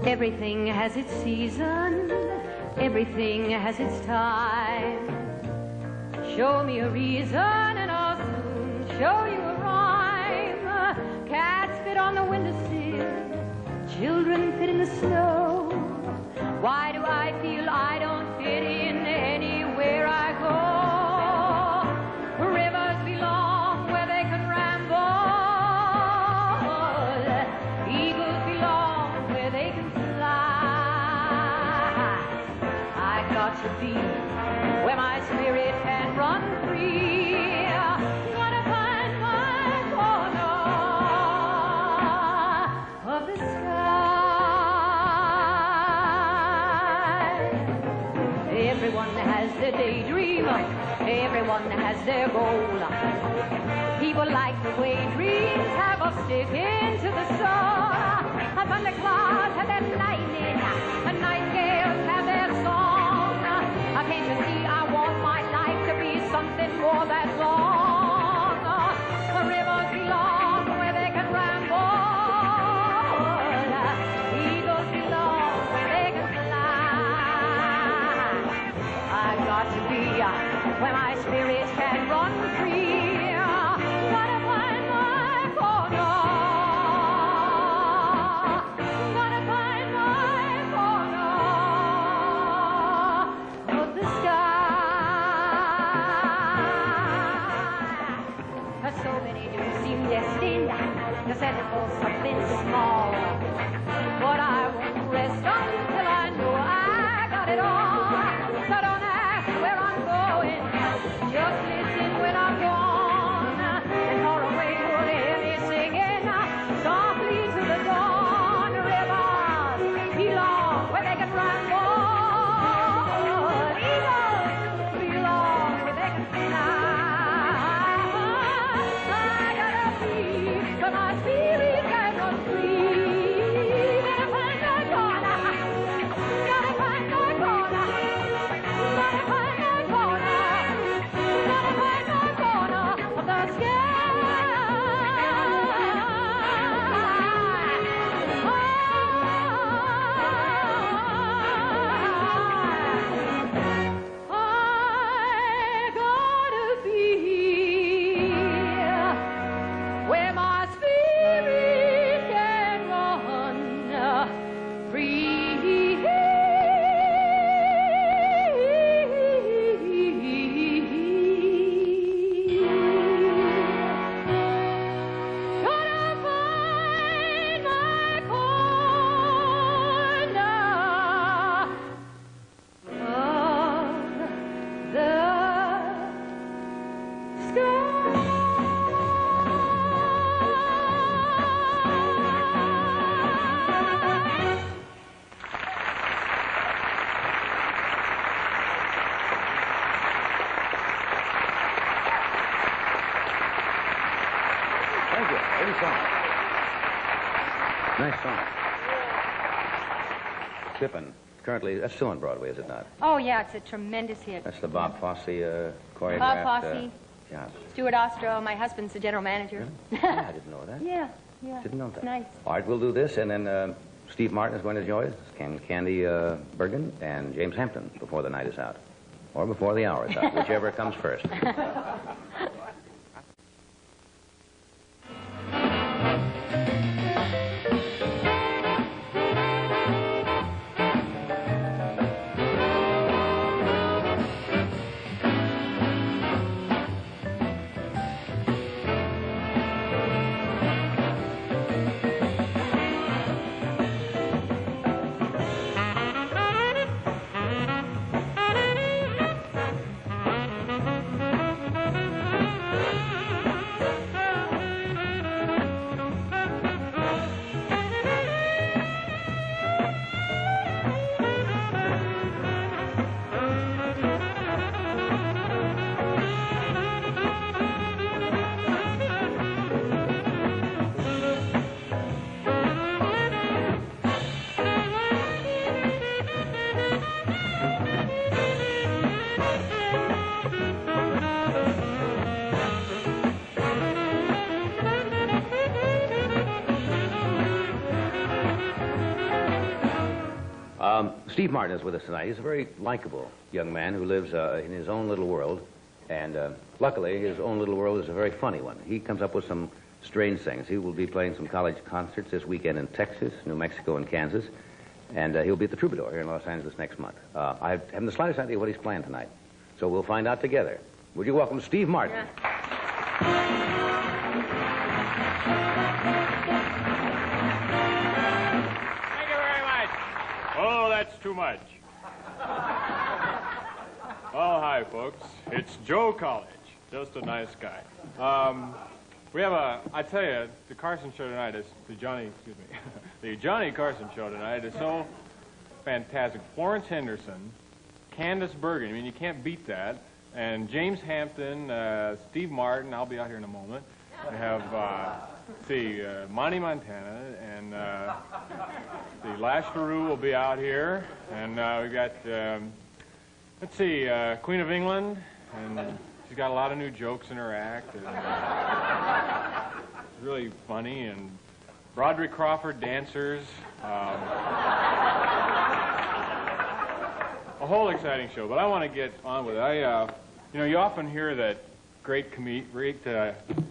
Everything has its season, everything has its time. Show me a reason and I'll soon show you a rhyme. Cats fit on the windowsill, children fit in the snow. Why do I feel I don't fit in anywhere I go? Rivers belong where they can ramble. Eagles belong where they can to be where my spirit can run free. Gonna find my corner of the sky. Everyone has their daydream, everyone has their goal. People like the way dreams have us stick into the soul. Thunder clouds have their lightning, and nightingales have their song. Can't you see I want my life to be something more than long? The rivers belong where they can ramble. Eagles belong where they can fly. I've got to be where my spirit can run free. Gotta find my corner. Gotta find my corner. So many do seem destined to settle for something small. But I won't rest until I know I got it all. Pretty song. Nice song. Pippin. Currently, that's still on Broadway, is it not? Oh, yeah, it's a tremendous hit. That's the Bob Fosse choreographed. Bob Fosse. Yeah. Stuart Ostro, my husband's the general manager. Yeah, I didn't know that. Yeah. Didn't know that. Nice. All right, we'll do this, and then Steve Martin is going to join us, and Candy Bergen, and James Hampton before the night is out. Or before the hour is out, whichever comes first. Steve Martin is with us tonight. He's a very likable young man who lives in his own little world. And luckily, his own little world is a very funny one. He comes up with some strange things. He will be playing some college concerts this weekend in Texas, New Mexico, and Kansas. And he'll be at the Troubadour here in Los Angeles next month. I haven't the slightest idea what he's playing tonight. So we'll find out together. Would you welcome Steve Martin? Yeah. Oh, that's too much. Oh, hi, folks. It's Joe College. Just a nice guy. We have I tell you, the Carson show tonight is, the Johnny Carson show tonight is so fantastic. Florence Henderson, Candice Bergen, I mean, you can't beat that. And James Hampton, Steve Martin, I'll be out here in a moment. We have, Monty Montana, and Lash LaRue will be out here. And we've got, Queen of England, and she's got a lot of new jokes in her act. And, it's really funny. And Broderick Crawford dancers. A whole exciting show, but I want to get on with it. You often hear that great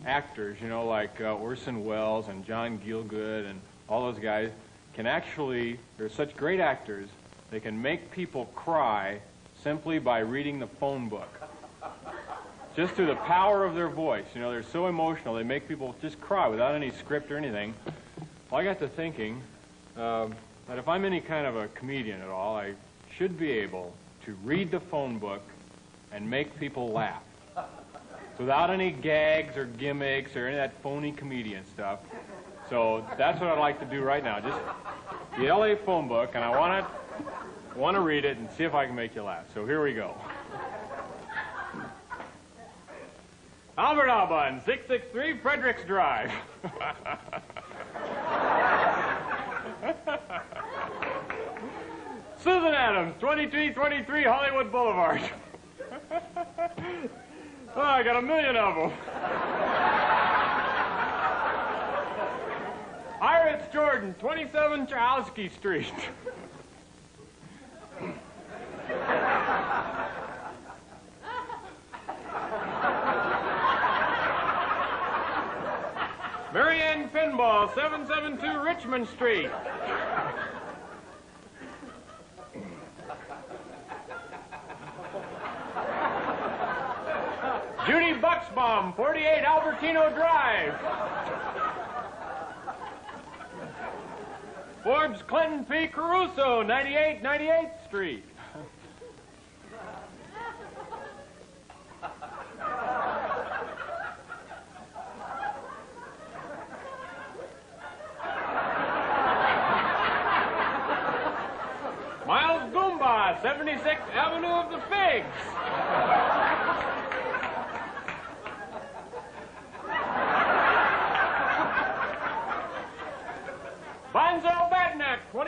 actors, like Orson Welles and John Gielgud and all those guys can actually, they're such great actors, they can make people cry simply by reading the phone book. Just through the power of their voice. They're so emotional, they make people just cry without any script or anything. Well, I got to thinking that if I'm any kind of a comedian at all, I should be able to read the phone book and make people laugh without any gags or gimmicks or any of that phony comedian stuff. So that's what I'd like to do right now. Just the LA phone book, and I want to read it and see if I can make you laugh. So here we go. Albert Albon, 663 Fredericks Drive. Susan Adams, 2323 Hollywood Boulevard. Oh, I got 1 million of them. Iris Jordan, 27 Chowski Street. Marianne Pinball, 772 Richmond Street. Judy Bucksbaum, 48 Albertino Drive. Forbes Clinton P. Caruso, 98 98th Street. Miles Goomba, 76th Avenue of the Figs.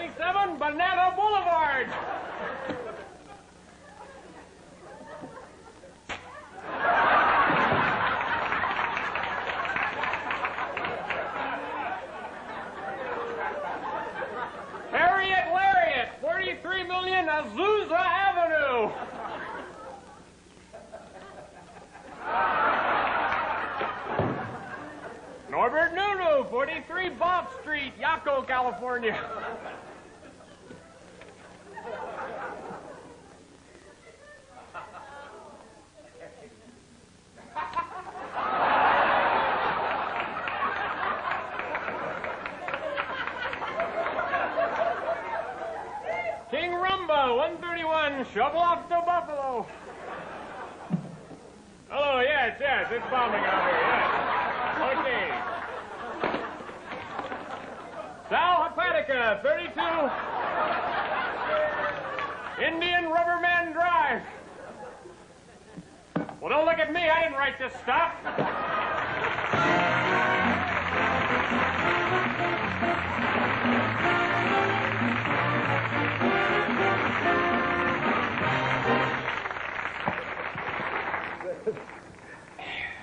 47 Banana Boulevard. Harriet Lariat, 43 million Azusa Avenue. Norbert Nunu, 43 Bob Street, Yaco, California. King Rumba, 131, Shovel Off to Buffalo. Hello, yes, it's bombing out here, yes. Okay. Sal Hepatica, 32, Indian Rubberman Drive. Well, don't look at me, I didn't write this stuff.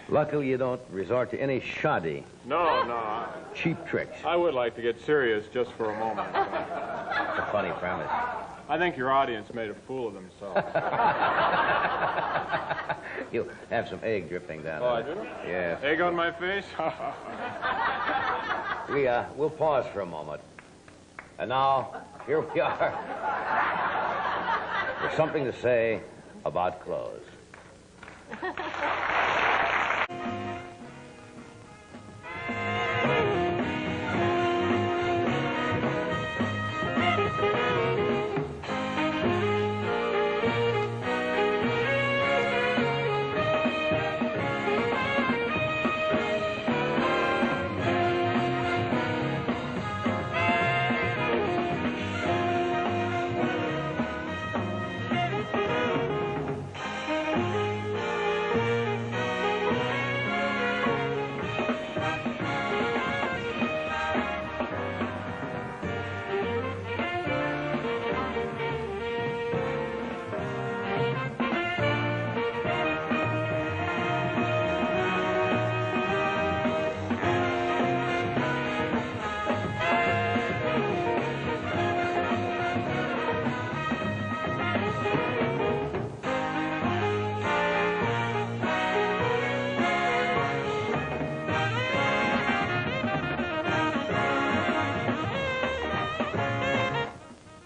Luckily, you don't resort to any shoddy, No. cheap tricks. I would like to get serious just for a moment. It's a funny premise. I think your audience made a fool of themselves. You have some egg dripping down Oh, I there. do? Yes. Egg on my face? We'll pause for a moment. And now, here we are. There's something to say about clothes.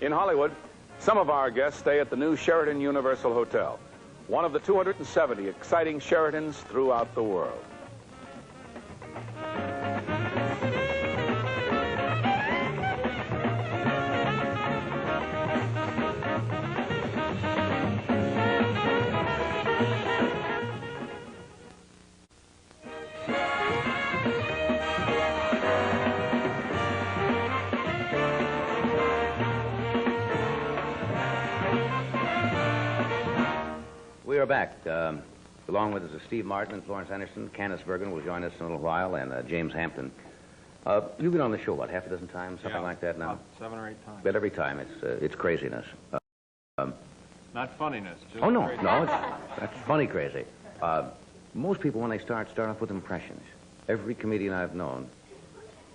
In Hollywood, some of our guests stay at the new Sheraton Universal Hotel, one of the 270 exciting Sheratons throughout the world. We are back. Along with us is Steve Martin and Florence Anderson. Candice Bergen will join us in a little while, and James Hampton. You've been on the show, what, half a dozen times, something like that now? About 7 or 8 times. But every time it's craziness. Not funniness. Just Oh, no, crazy. no, that's funny crazy. Most people, when they start off with impressions. Every comedian I've known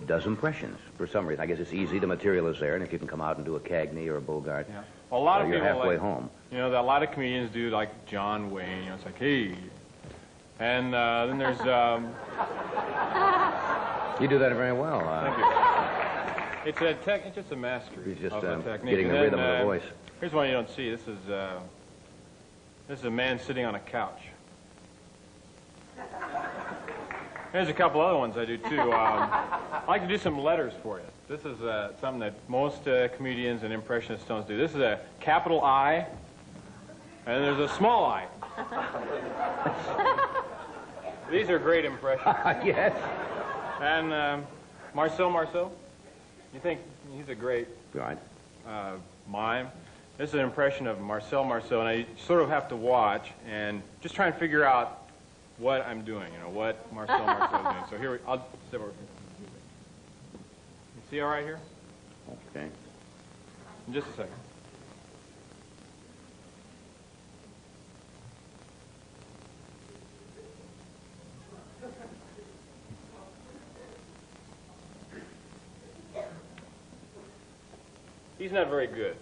does impressions for some reason. I guess it's easy, the material is there, and if you can come out and do a Cagney or a Bogart, Yeah. Well, a lot of you're people halfway like, home. You know, a lot of comedians do like John Wayne. You know, it's like, hey. And then there's, You do that very well. thank you. It's just a mastery He's just of the technique. getting the And rhythm then, of the voice. Here's one you don't see. This is a man sitting on a couch. There's a couple other ones I do, too. I like to do some letters for you. This is something that most comedians and impressionists don't do. This is a capital I, and there's a small I. These are great impressions. Yes. And Marcel, you think he's a great Right. mime? This is an impression of Marcel, and I sort of have to watch and just try and figure out what I'm doing, you know, what Marcel is doing. So here, I'll step over. You see all right here? Okay. In just a second. He's not very good.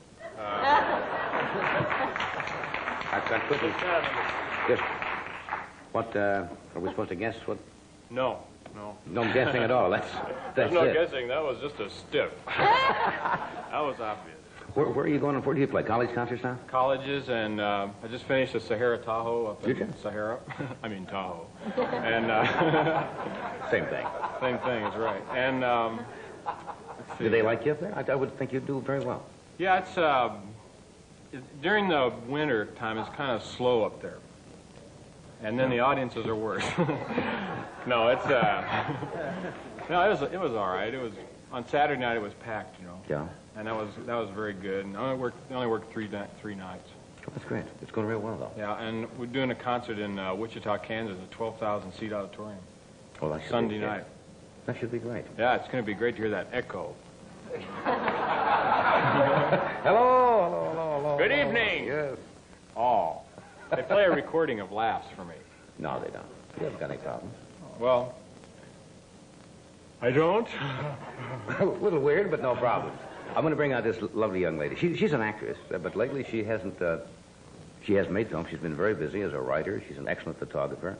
I couldn't. Just what are we supposed to guess? What? No. No guessing at all. That's There's no it. guessing. That was just a stiff. That was obvious. Where are you going? Where do you play? College concerts now? Colleges, and I just finished the Sahara Tahoe up Did in you? Sahara. I mean Tahoe. And Same thing. same thing is right. And let's see. Do they like you up there? I would think you'd do very well. Yeah, it's during the winter time. It's kind of slow up there, and then the audiences are worse. No, it's no, it was all right. It was on Saturday night. It was packed, you know. Yeah. And that was very good. And I only worked three nights. Oh, that's great. It's going real well, though. Yeah, and we're doing a concert in Wichita, Kansas, a 12,000 seat auditorium. Oh, that should Sunday be, night. That should be great. Yeah, it's going to be great to hear that echo. Hello. Good evening. Yes. Oh, they play a recording of laughs for me. No, they don't. You haven't got any problems. Well, I don't. A little weird, but no problem. I'm going to bring out this lovely young lady. She's an actress, but lately she hasn't made films. She's been very busy as a writer. She's an excellent photographer.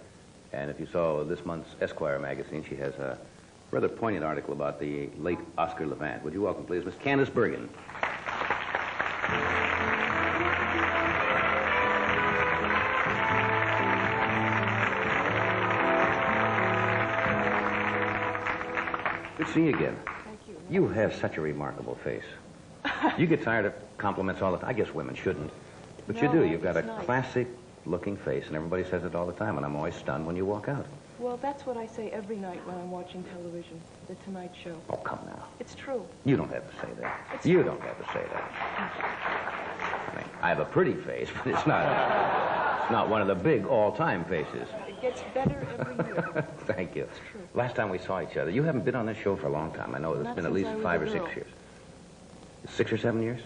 And if you saw this month's Esquire magazine, she has a rather poignant article about the late Oscar Levant. Would you welcome, please, Miss Candice Bergen. Good to see you again. Thank you. You have such a remarkable face. You get tired of compliments all the time. I guess women shouldn't. But you No, do. You've got a it's nice. classic-looking face, and everybody says it all the time, and I'm always stunned when you walk out. Well, that's what I say every night when I'm watching television, The Tonight Show. Oh, come now. It's true. You don't have to say that. It's You true. don't have to say that. I mean, I have a pretty face, but it's not one of the big all-time faces. It gets better every year. Thank you. It's true. Last time we saw each other, you haven't been on this show for a long time. I know it's Not been at since least I was 5 a or 6 girl. years. 6 or 7 years?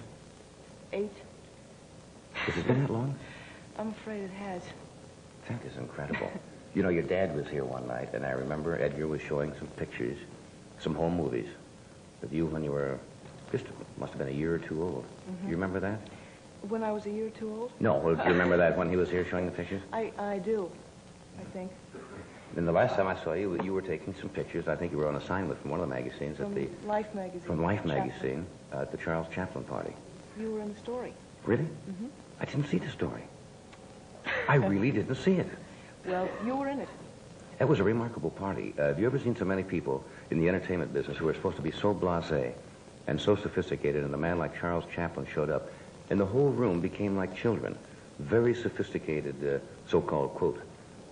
8. Has it been that long? I'm afraid it has. That is incredible. You know, your dad was here one night, and I remember Edgar was showing some pictures, some home movies of you when you were must have been a year or 2 old. You remember that? When I was a year or 2 old? No, well, do you remember that when he was here showing the pictures? I do, I think. And the last time I saw you, you were taking some pictures. I think you were on assignment from one of the magazines From at the Life magazine. from Life Chaplin. magazine at the Charles Chaplin party. You were in the story. Really? I didn't see the story. I really didn't see it. Well, you were in it. That was a remarkable party. Have you ever seen so many people in the entertainment business who are supposed to be so blasé and so sophisticated, and a man like Charles Chaplin showed up, and the whole room became like children. Very sophisticated, so-called, quote,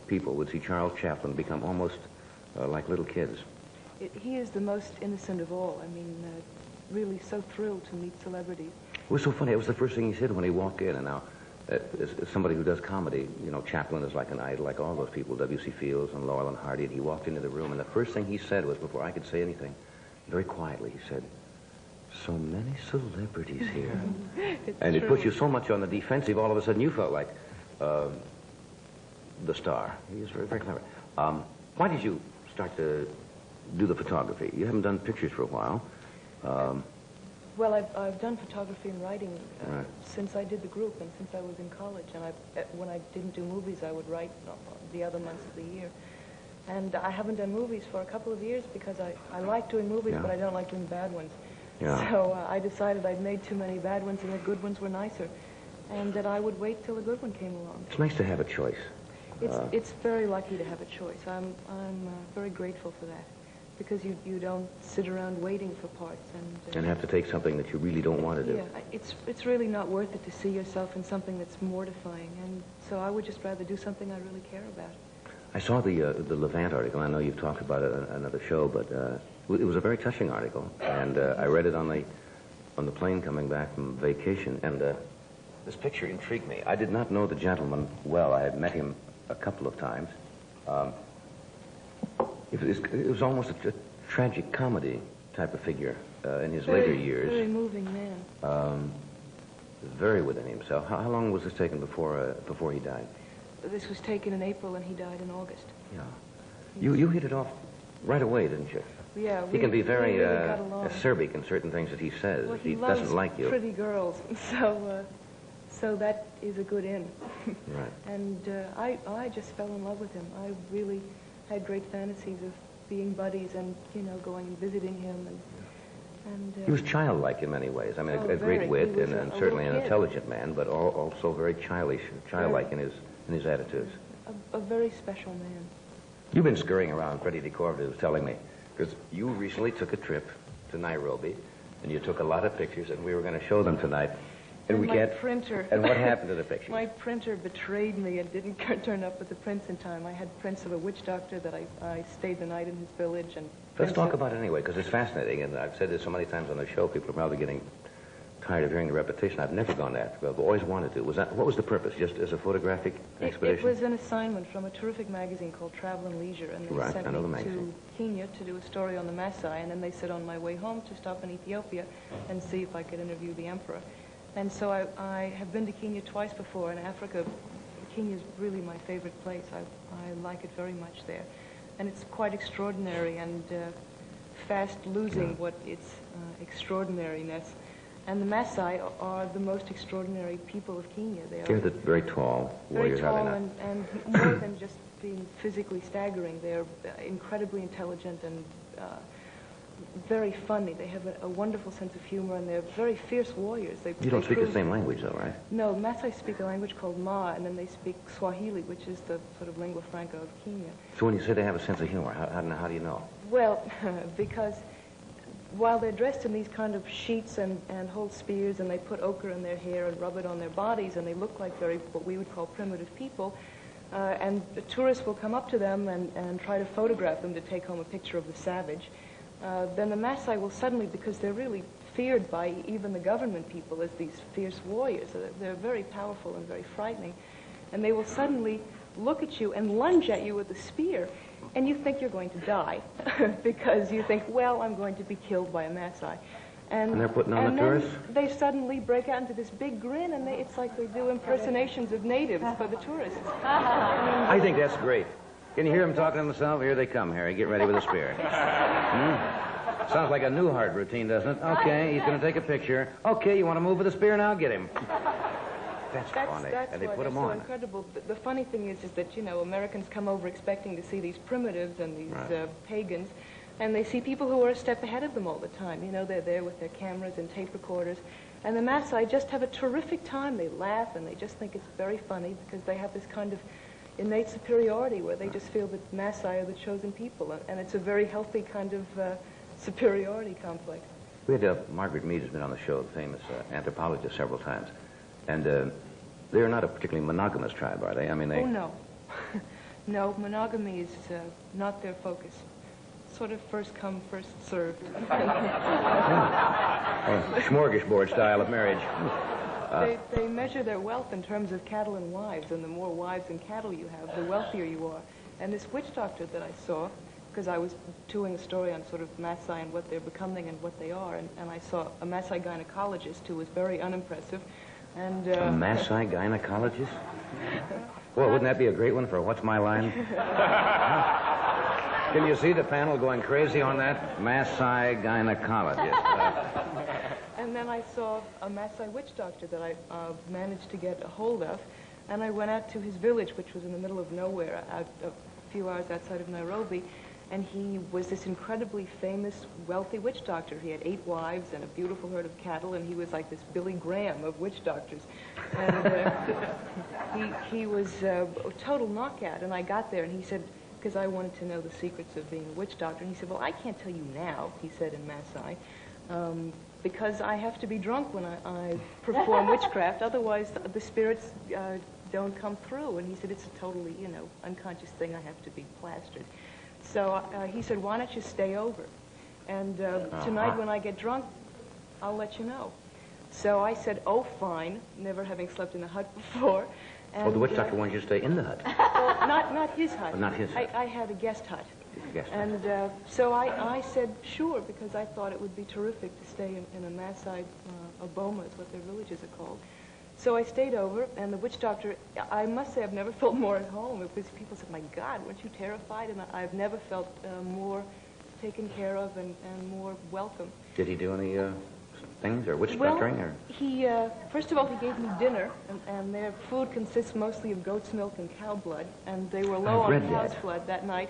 people would see Charles Chaplin become almost like little kids. He is the most innocent of all. I mean, really so thrilled to meet celebrities. It was so funny. It was the first thing he said when he walked in. And now, as somebody who does comedy, you know, Chaplin is like an idol, like all those people, W.C. Fields and Laurel and Hardy. And he walked into the room, and the first thing he said was, before I could say anything, very quietly, he said, "So many celebrities here." And it put you so much on the defensive, all of a sudden you felt like the star. He was very, very clever. Why did you start to do the photography? You haven't done pictures for a while. Well, I've done photography and writing Right. since I did the group and since I was in college. And when I didn't do movies, I would write the other months of the year. And I haven't done movies for a couple of years because I like doing movies, Yeah. but I don't like doing bad ones. Yeah. So I decided I'd made too many bad ones and the good ones were nicer. And that I would wait till a good one came along. It's nice to have a choice. It's very lucky to have a choice. I'm very grateful for that. Because you don't sit around waiting for parts And have to take something that you really don't want to do. yeah, it's really not worth it to see yourself in something that's mortifying, and so I would just rather do something I really care about. I saw the Levant article. I know you've talked about it on another show, but it was a very touching article, and I read it on the plane coming back from vacation, and this picture intrigued me. I did not know the gentleman well. I had met him a couple of times. It was almost a tragic comedy type of figure. in his later years. Very moving man. Very within himself. How long was this taken before he died? This was taken in April, and he died in August. Yeah. You hit it off right away, didn't you? Yeah. He can be very really got along. acerbic in certain things that he says. Well, he loves doesn't like you. pretty girls, so that is a good in. Right. And I just fell in love with him. I really had great fantasies of being buddies and, going and visiting him. And he was childlike in many ways. I mean, a very. great wit He was and a certainly an little kid. intelligent man, but also very childlike in his attitudes. A very special man. You've been scurrying around, Freddie DeCorv was telling me, because you recently took a trip to Nairobi, and you took a lot of pictures, and we were going to show them tonight. And we my can't. printer. And what happened to the pictures? My printer betrayed me and didn't turn up with the prints in time. I had prints of a witch doctor that I stayed the night in his village. And Let's talk about it anyway, because it's fascinating, and I've said this so many times on the show, people are probably getting tired of hearing the repetition. I've never gone to Africa. I've always wanted to. What was the purpose? Just as a photographic expedition? It was an assignment from a terrific magazine called Travel and Leisure, and they sent me to Kenya to do a story on the Maasai, and then they said on my way home to stop in Ethiopia and see if I could interview the emperor. And so I have been to Kenya twice before, and Africa, Kenya is really my favorite place. I like it very much there. And it's quite extraordinary and fast losing what its extraordinariness. And the Maasai are the most extraordinary people of Kenya. They're very tall warriors, very tall, are they not? and more than just being physically staggering, they're incredibly intelligent and very funny. They have a wonderful sense of humor, and they're very fierce warriors. You don't speak the same language, though, right? No, Maasai speak a language called Ma, and then they speak Swahili, which is the sort of lingua franca of Kenya. So when you say they have a sense of humor, how do you know? Well, because while they're dressed in these kind of sheets and hold spears, and they put ochre in their hair and rub it on their bodies, and they look like what we would call primitive people, and the tourists will come up to them and try to photograph them to take home a picture of the savage. Then the Maasai will suddenly, because they're really feared by even the government people as these fierce warriors, they're very powerful and very frightening, and they will suddenly look at you and lunge at you with a spear, and you think you're going to die because you think, well, I'm going to be killed by a Maasai. And they're putting on the tourists? They suddenly break out into this big grin, and it's like they do impersonations of natives for the tourists. I think that's great. Can you hear them talking to themselves? Here they come, Harry. Get ready with a spear. Sounds like a Newhart routine, doesn't it? Okay, he's going to take a picture. Okay, you want to move with a spear now? Get him. That's funny. And they put them on. Incredible. The funny thing is that, Americans come over expecting to see these primitives and these pagans, and they see people who are a step ahead of them all the time. They're there with their cameras and tape recorders. And the Maasai just have a terrific time. They laugh, and they just think it's very funny because they have this kind of innate superiority where they just feel that Maasai are the chosen people. And it's a very healthy kind of superiority complex. We had Margaret Mead has been on the show, the famous anthropologist, several times. And they're not a particularly monogamous tribe, are they? I mean, they... Oh, no. No, monogamy is not their focus. Sort of first come, first served. Smorgasbord style of marriage. They measure their wealth in terms of cattle and wives, and the more wives and cattle you have, the wealthier you are. And this witch doctor that I saw, because I was doing a story on sort of Maasai and what they're becoming and what they are, and I saw a Maasai gynecologist who was very unimpressive. And, a Maasai gynecologist? Well, wouldn't that be a great one for What's My Line? Can you see the panel going crazy on that? Maasai gynecologist. And then I saw a Maasai witch doctor that I managed to get a hold of, and I went out to his village, which was in the middle of nowhere, out a few hours outside of Nairobi, and he was this incredibly famous, wealthy witch doctor. He had 8 wives and a beautiful herd of cattle, and he was like this Billy Graham of witch doctors. And he was a total knockout, and I got there, and he said, because I wanted to know the secrets of being a witch doctor, and he said, well, I can't tell you now, he said in Maasai, because I have to be drunk when I perform witchcraft, otherwise the spirits don't come through. And he said, it's a totally, unconscious thing, I have to be plastered. So he said, why don't you stay over? And tonight when I get drunk, I'll let you know. So I said, oh, fine, never having slept in a hut before. Oh, the witch doctor wanted you to stay in the hut. Well, not his hut. Oh, not his hut. I had a guest hut. Guest hut. And so I said sure, because I thought it would be terrific to stay in a Maasai Aboma, is what their villages are called. So I stayed over, and the witch doctor, I must say I've never felt more at home. Because people said, my God, weren't you terrified? And I've never felt more taken care of and more welcome. Did he do any things, or witch doctoring? Or? He, first of all, he gave me dinner, and their food consists mostly of goat's milk and cow blood, and they were low on cow's blood that night.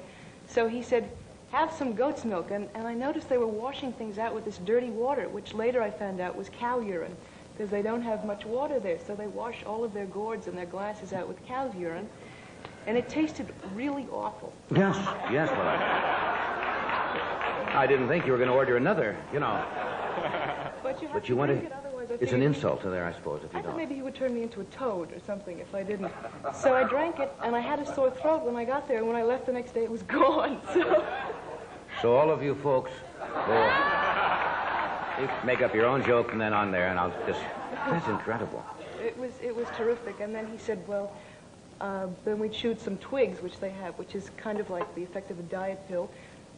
So he said, have some goat's milk, and I noticed they were washing things out with this dirty water, which later I found out was cow urine, because they don't have much water there, so they wash all of their gourds and their glasses out with cow's urine, and it tasted really awful. Yes, yes, well, I didn't think you were going to order another, you know. But you want to. It's an insult to there, I suppose, if you I don't. thought maybe he would turn me into a toad or something if I didn't. So I drank it, and I had a sore throat when I got there, and when I left the next day, it was gone. So all of you folks, go make up your own joke from then on there, and I'll just... That's incredible. It was terrific, and then he said, well, then we'd shoot some twigs, which they have, which is kind of like the effect of a diet pill,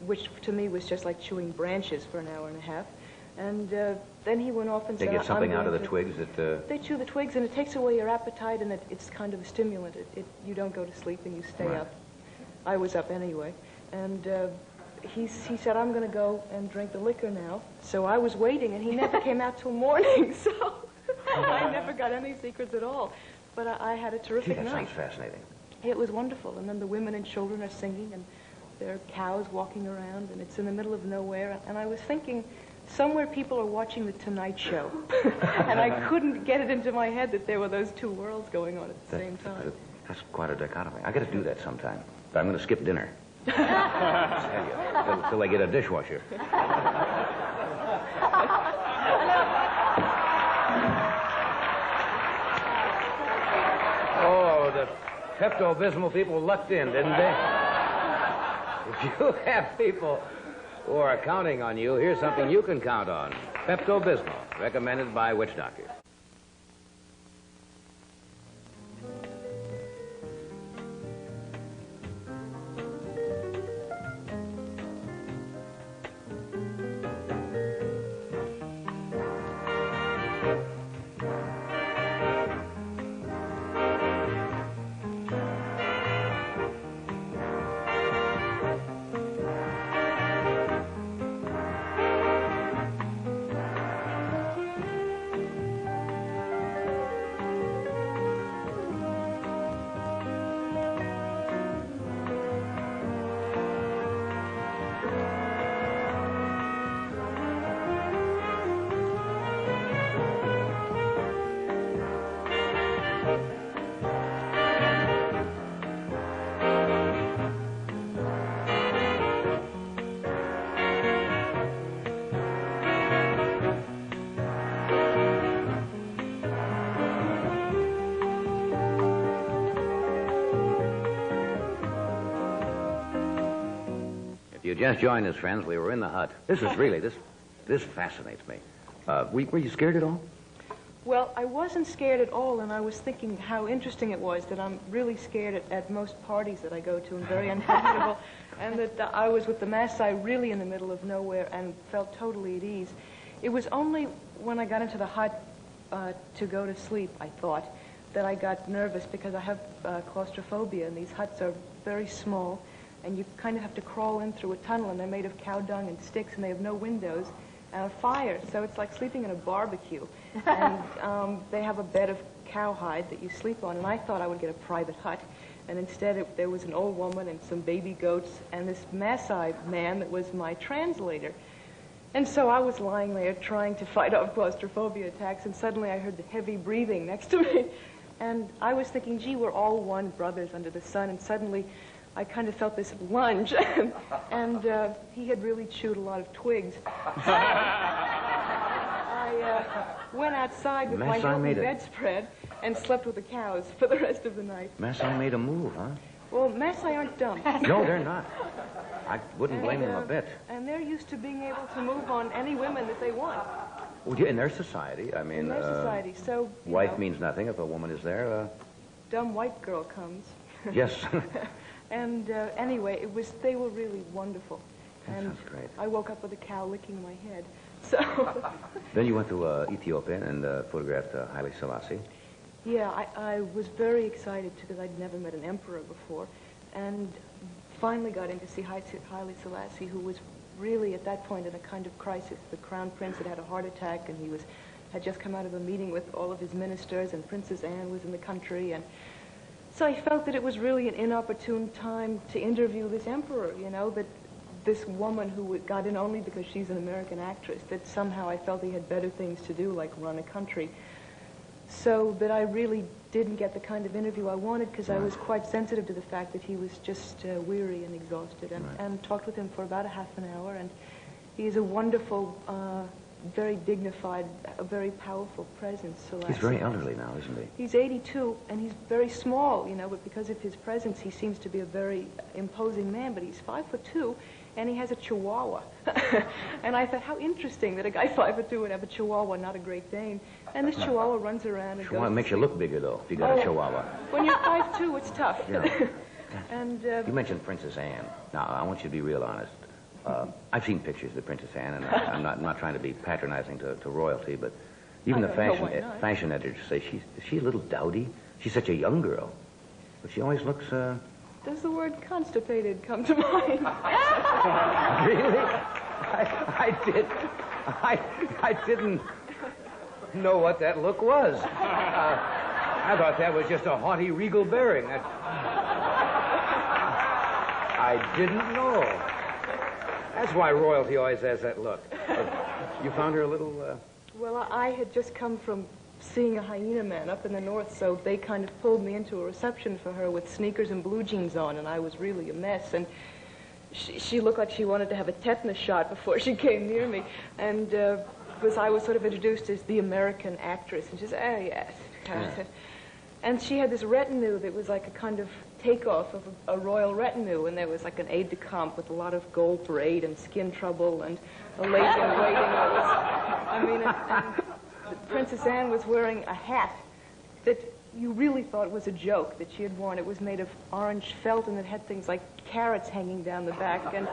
which to me was just like chewing branches for an hour and a half. And then he went off and said... They get something out of the twigs that... They chew the twigs, and it takes away your appetite, and it's kind of a stimulant. You don't go to sleep, and you stay up. I was up anyway. And he said, I'm going to go and drink the liquor now. So I was waiting, and he never came out till morning, so I never got any secrets at all. But I had a terrific night. That sounds fascinating. It was wonderful. And then the women and children are singing, and there are cows walking around, and it's in the middle of nowhere. And I was thinking... Somewhere people are watching The Tonight Show, and I couldn't get it into my head that there were those two worlds going on at the same time. That's quite a dichotomy. I got to do that sometime, but I'm going to skip dinner. Till I get a dishwasher. Oh, the Pepto-Bismol people lucked in, didn't they? If you have people who are counting on you, here's something you can count on. Pepto-Bismol, recommended by witch doctors. You just joined us, friends. We were in the hut. This is really, this fascinates me. Were you scared at all? Well, I wasn't scared at all, and I was thinking how interesting it was that I'm really scared at most parties that I go to and very uncomfortable, and that I was with the Maasai really in the middle of nowhere and felt totally at ease. It was only when I got into the hut to go to sleep, I thought, that I got nervous because I have claustrophobia, and these huts are very small, and you kind of have to crawl in through a tunnel, and they're made of cow dung and sticks, and they have no windows and a fire, so it's like sleeping in a barbecue. And they have a bed of cowhide that you sleep on, and I thought I would get a private hut, and instead there was an old woman and some baby goats and this Maasai man that was my translator. And so I was lying there trying to fight off claustrophobia attacks, and suddenly I heard the heavy breathing next to me, and I was thinking, gee, we're all one, brothers under the sun, and suddenly I kind of felt this lunge, and he had really chewed a lot of twigs. I went outside with my healthy bedspread and slept with the cows for the rest of the night. Maasai made a move, huh? Well, Maasai aren't dumb. No, they're not. I wouldn't blame them a bit. And they're used to being able to move on any women that they want. Well, yeah, in their society, I mean... In their society, so... Wife means nothing if a woman is there. dumb white girl comes. Yes. And anyway, they were really wonderful. That And sounds great. I woke up with a cow licking my head. So, Then you went to Ethiopia and photographed Haile Selassie. yeah, I was very excited because I'd never met an emperor before, and finally got in to see Haile Selassie, who was really at that point in a kind of crisis. The crown prince had a heart attack, and he had just come out of a meeting with all of his ministers, and Princess Anne was in the country, and so I felt that it was really an inopportune time to interview this emperor, you know, that this woman who got in only because she's an American actress, that somehow I felt he had better things to do, like run a country. So that I really didn't get the kind of interview I wanted, because I was quite sensitive to the fact that he was just weary and exhausted, and talked with him for about a half an hour, and he is a wonderful, very dignified, a very powerful presence. He's very elderly now, isn't he? He's 82, and he's very small, you know, but because of his presence, he seems to be a very imposing man, but he's 5'2", and he has a Chihuahua. And I thought, how interesting that a guy 5'2" would have a Chihuahua, not a Great Dane. And this Chihuahua runs around and Chihuahua goes... makes you look bigger, though, if you got a Chihuahua. When you're 5'2", it's tough. Yeah. And You mentioned Princess Anne. Now, I want you to be real honest. I've seen pictures of Princess Anne, and I'm not trying to be patronizing to royalty, but even I the don't know why not. fashion editors say is she a little dowdy? She's such a young girl, but she always looks. does the word constipated come to mind? Really? I didn't know what that look was. I thought that was just a haughty, regal bearing. I didn't know. That's why royalty always has that look. You found her a little... Well, I had just come from seeing a hyena man up in the north, so they kind of pulled me into a reception for her with sneakers and blue jeans on, and I was really a mess. And she looked like she wanted to have a tetanus shot before she came near me. And because I was sort of introduced as the American actress, and she said, oh, yes. Yeah. And she had this retinue that was like a kind of takeoff of a royal retinue, and there was like an aide-de-camp with a lot of gold braid and skin trouble and a lady in waiting. And Princess Anne was wearing a hat that you really thought was a joke that she had worn. It was made of orange felt, and it had things like carrots hanging down the back. And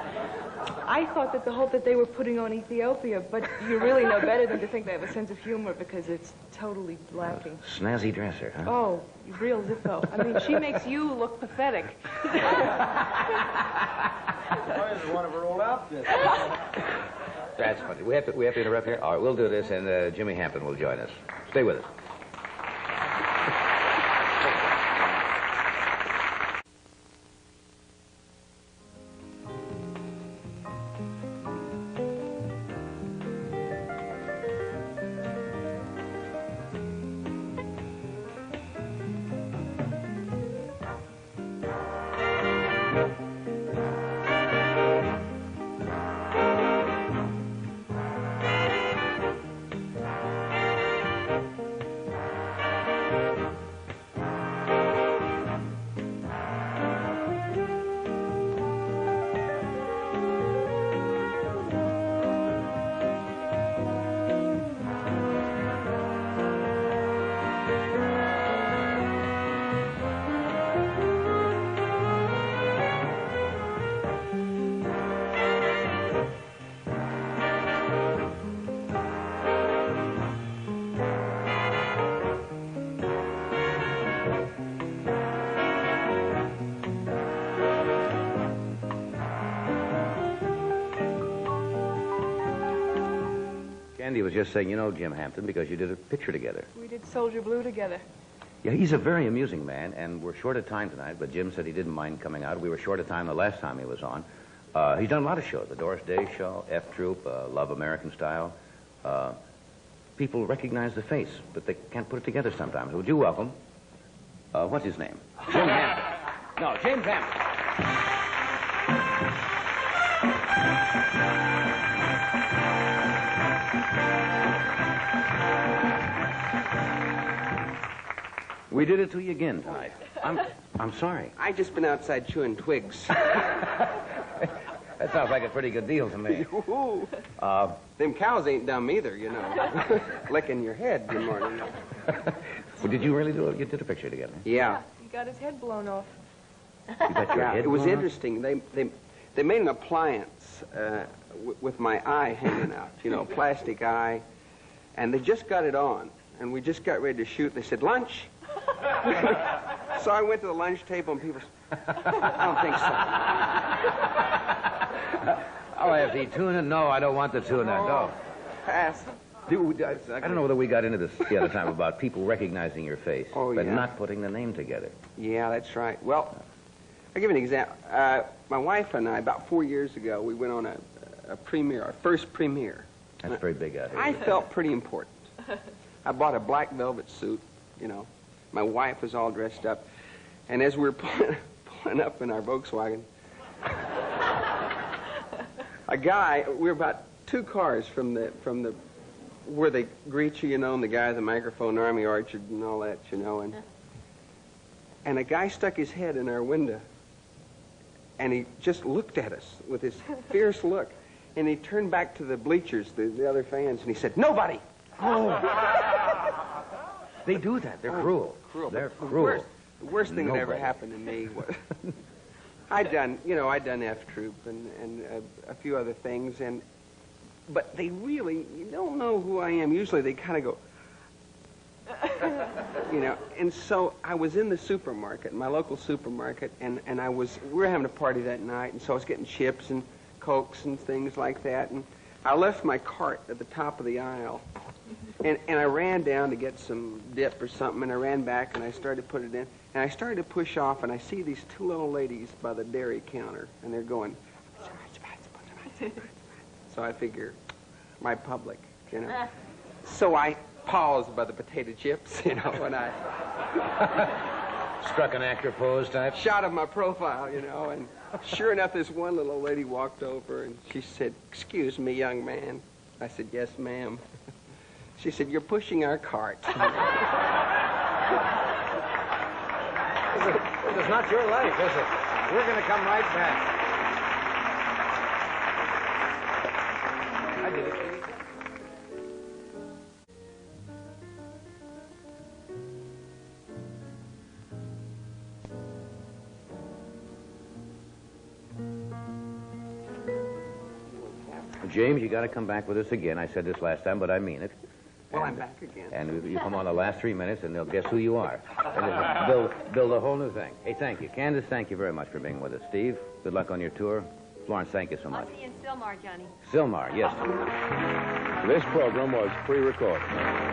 I thought that that they were putting on Ethiopia, but you really know better than to think they have a sense of humor, because it's totally lacking. Snazzy dresser, huh? Oh, real Zippo. I mean, she makes you look pathetic. Where's one of her old outfits? That's funny. We have to interrupt here. All right, we'll do this, and Jimmy Hampton will join us. Stay with us. Andy was just saying, you know Jim Hampton because you did a picture together. We did Soldier Blue together. Yeah, he's a very amusing man, and we're short of time tonight, but Jim said he didn't mind coming out. We were short of time the last time he was on. He's done a lot of shows, the Doris Day Show, F Troop, Love American Style. People recognize the face, but they can't put it together sometimes. Would you welcome, what's his name? Jim Hampton. No, James Hampton. We did it to you again tonight. I'm sorry. I just been outside chewing twigs. That sounds like a pretty good deal to me. Them cows ain't dumb either, you know. Licking your head. Good morning. Well, did you really do it? You did a picture together? Yeah. He got his head blown off. You got your head It was blown off? interesting. They made an appliance with my eye hanging out, you know, plastic eye, and they just got it on, and we just got ready to shoot. They said, lunch? So I went to the lunch table, and people said, I don't think so. Oh, I have to eat tuna? No, I don't want the tuna. No. Pass. I don't know whether we got into this the other time about people recognizing your face, but yeah. not putting the name together. Yeah, that's right. Well, I'll give you an example. My wife and I, about 4 years ago, we went on a premiere, our first premiere. That's very big out here. I felt pretty important. I bought a black velvet suit, you know. My wife was all dressed up. And as we were pulling up in our Volkswagen, a guy, we were about 2 cars from the where they greet you, you know, and the guy with the microphone, Army Orchard and all that, you know, and a guy stuck his head in our window, and he just looked at us with his fierce look, and he turned back to the bleachers, the other fans, and he said, "Nobody!" Oh. They do that. They're cruel. They're cruel. The worst thing that ever happened to me was I'd done F Troop and a few other things, but they really, you don't know who I am. Usually they kind of go, you know. And so I was in the supermarket, my local supermarket, and we were having a party that night, and so I was getting chips and Cokes and things like that, and I left my cart at the top of the aisle, and I ran down to get some dip or something, and I ran back and I started to put it in, and I started to push off, and I see these 2 little ladies by the dairy counter, and they're going, so I figure, my public, you know. So I paused by the potato chips, you know, and I struck an actor pose type? Shot of my profile, you know, and sure enough, this one little lady walked over, and she said, "Excuse me, young man." I said, "Yes, ma'am." She said, "You're pushing our cart." This is not your life, is it? We're going to come right back. I did it. James, you got to come back with us again. I said this last time, but I mean it. Well, I'm back again. And you come on the last 3 minutes, and they'll guess who you are. And build a whole new thing. Hey, thank you. Candace, thank you very much for being with us. Steve, good luck on your tour. Florence, thank you so much. I'll see you in Sylmar, Johnny. Sylmar, yes. This program was pre-recorded.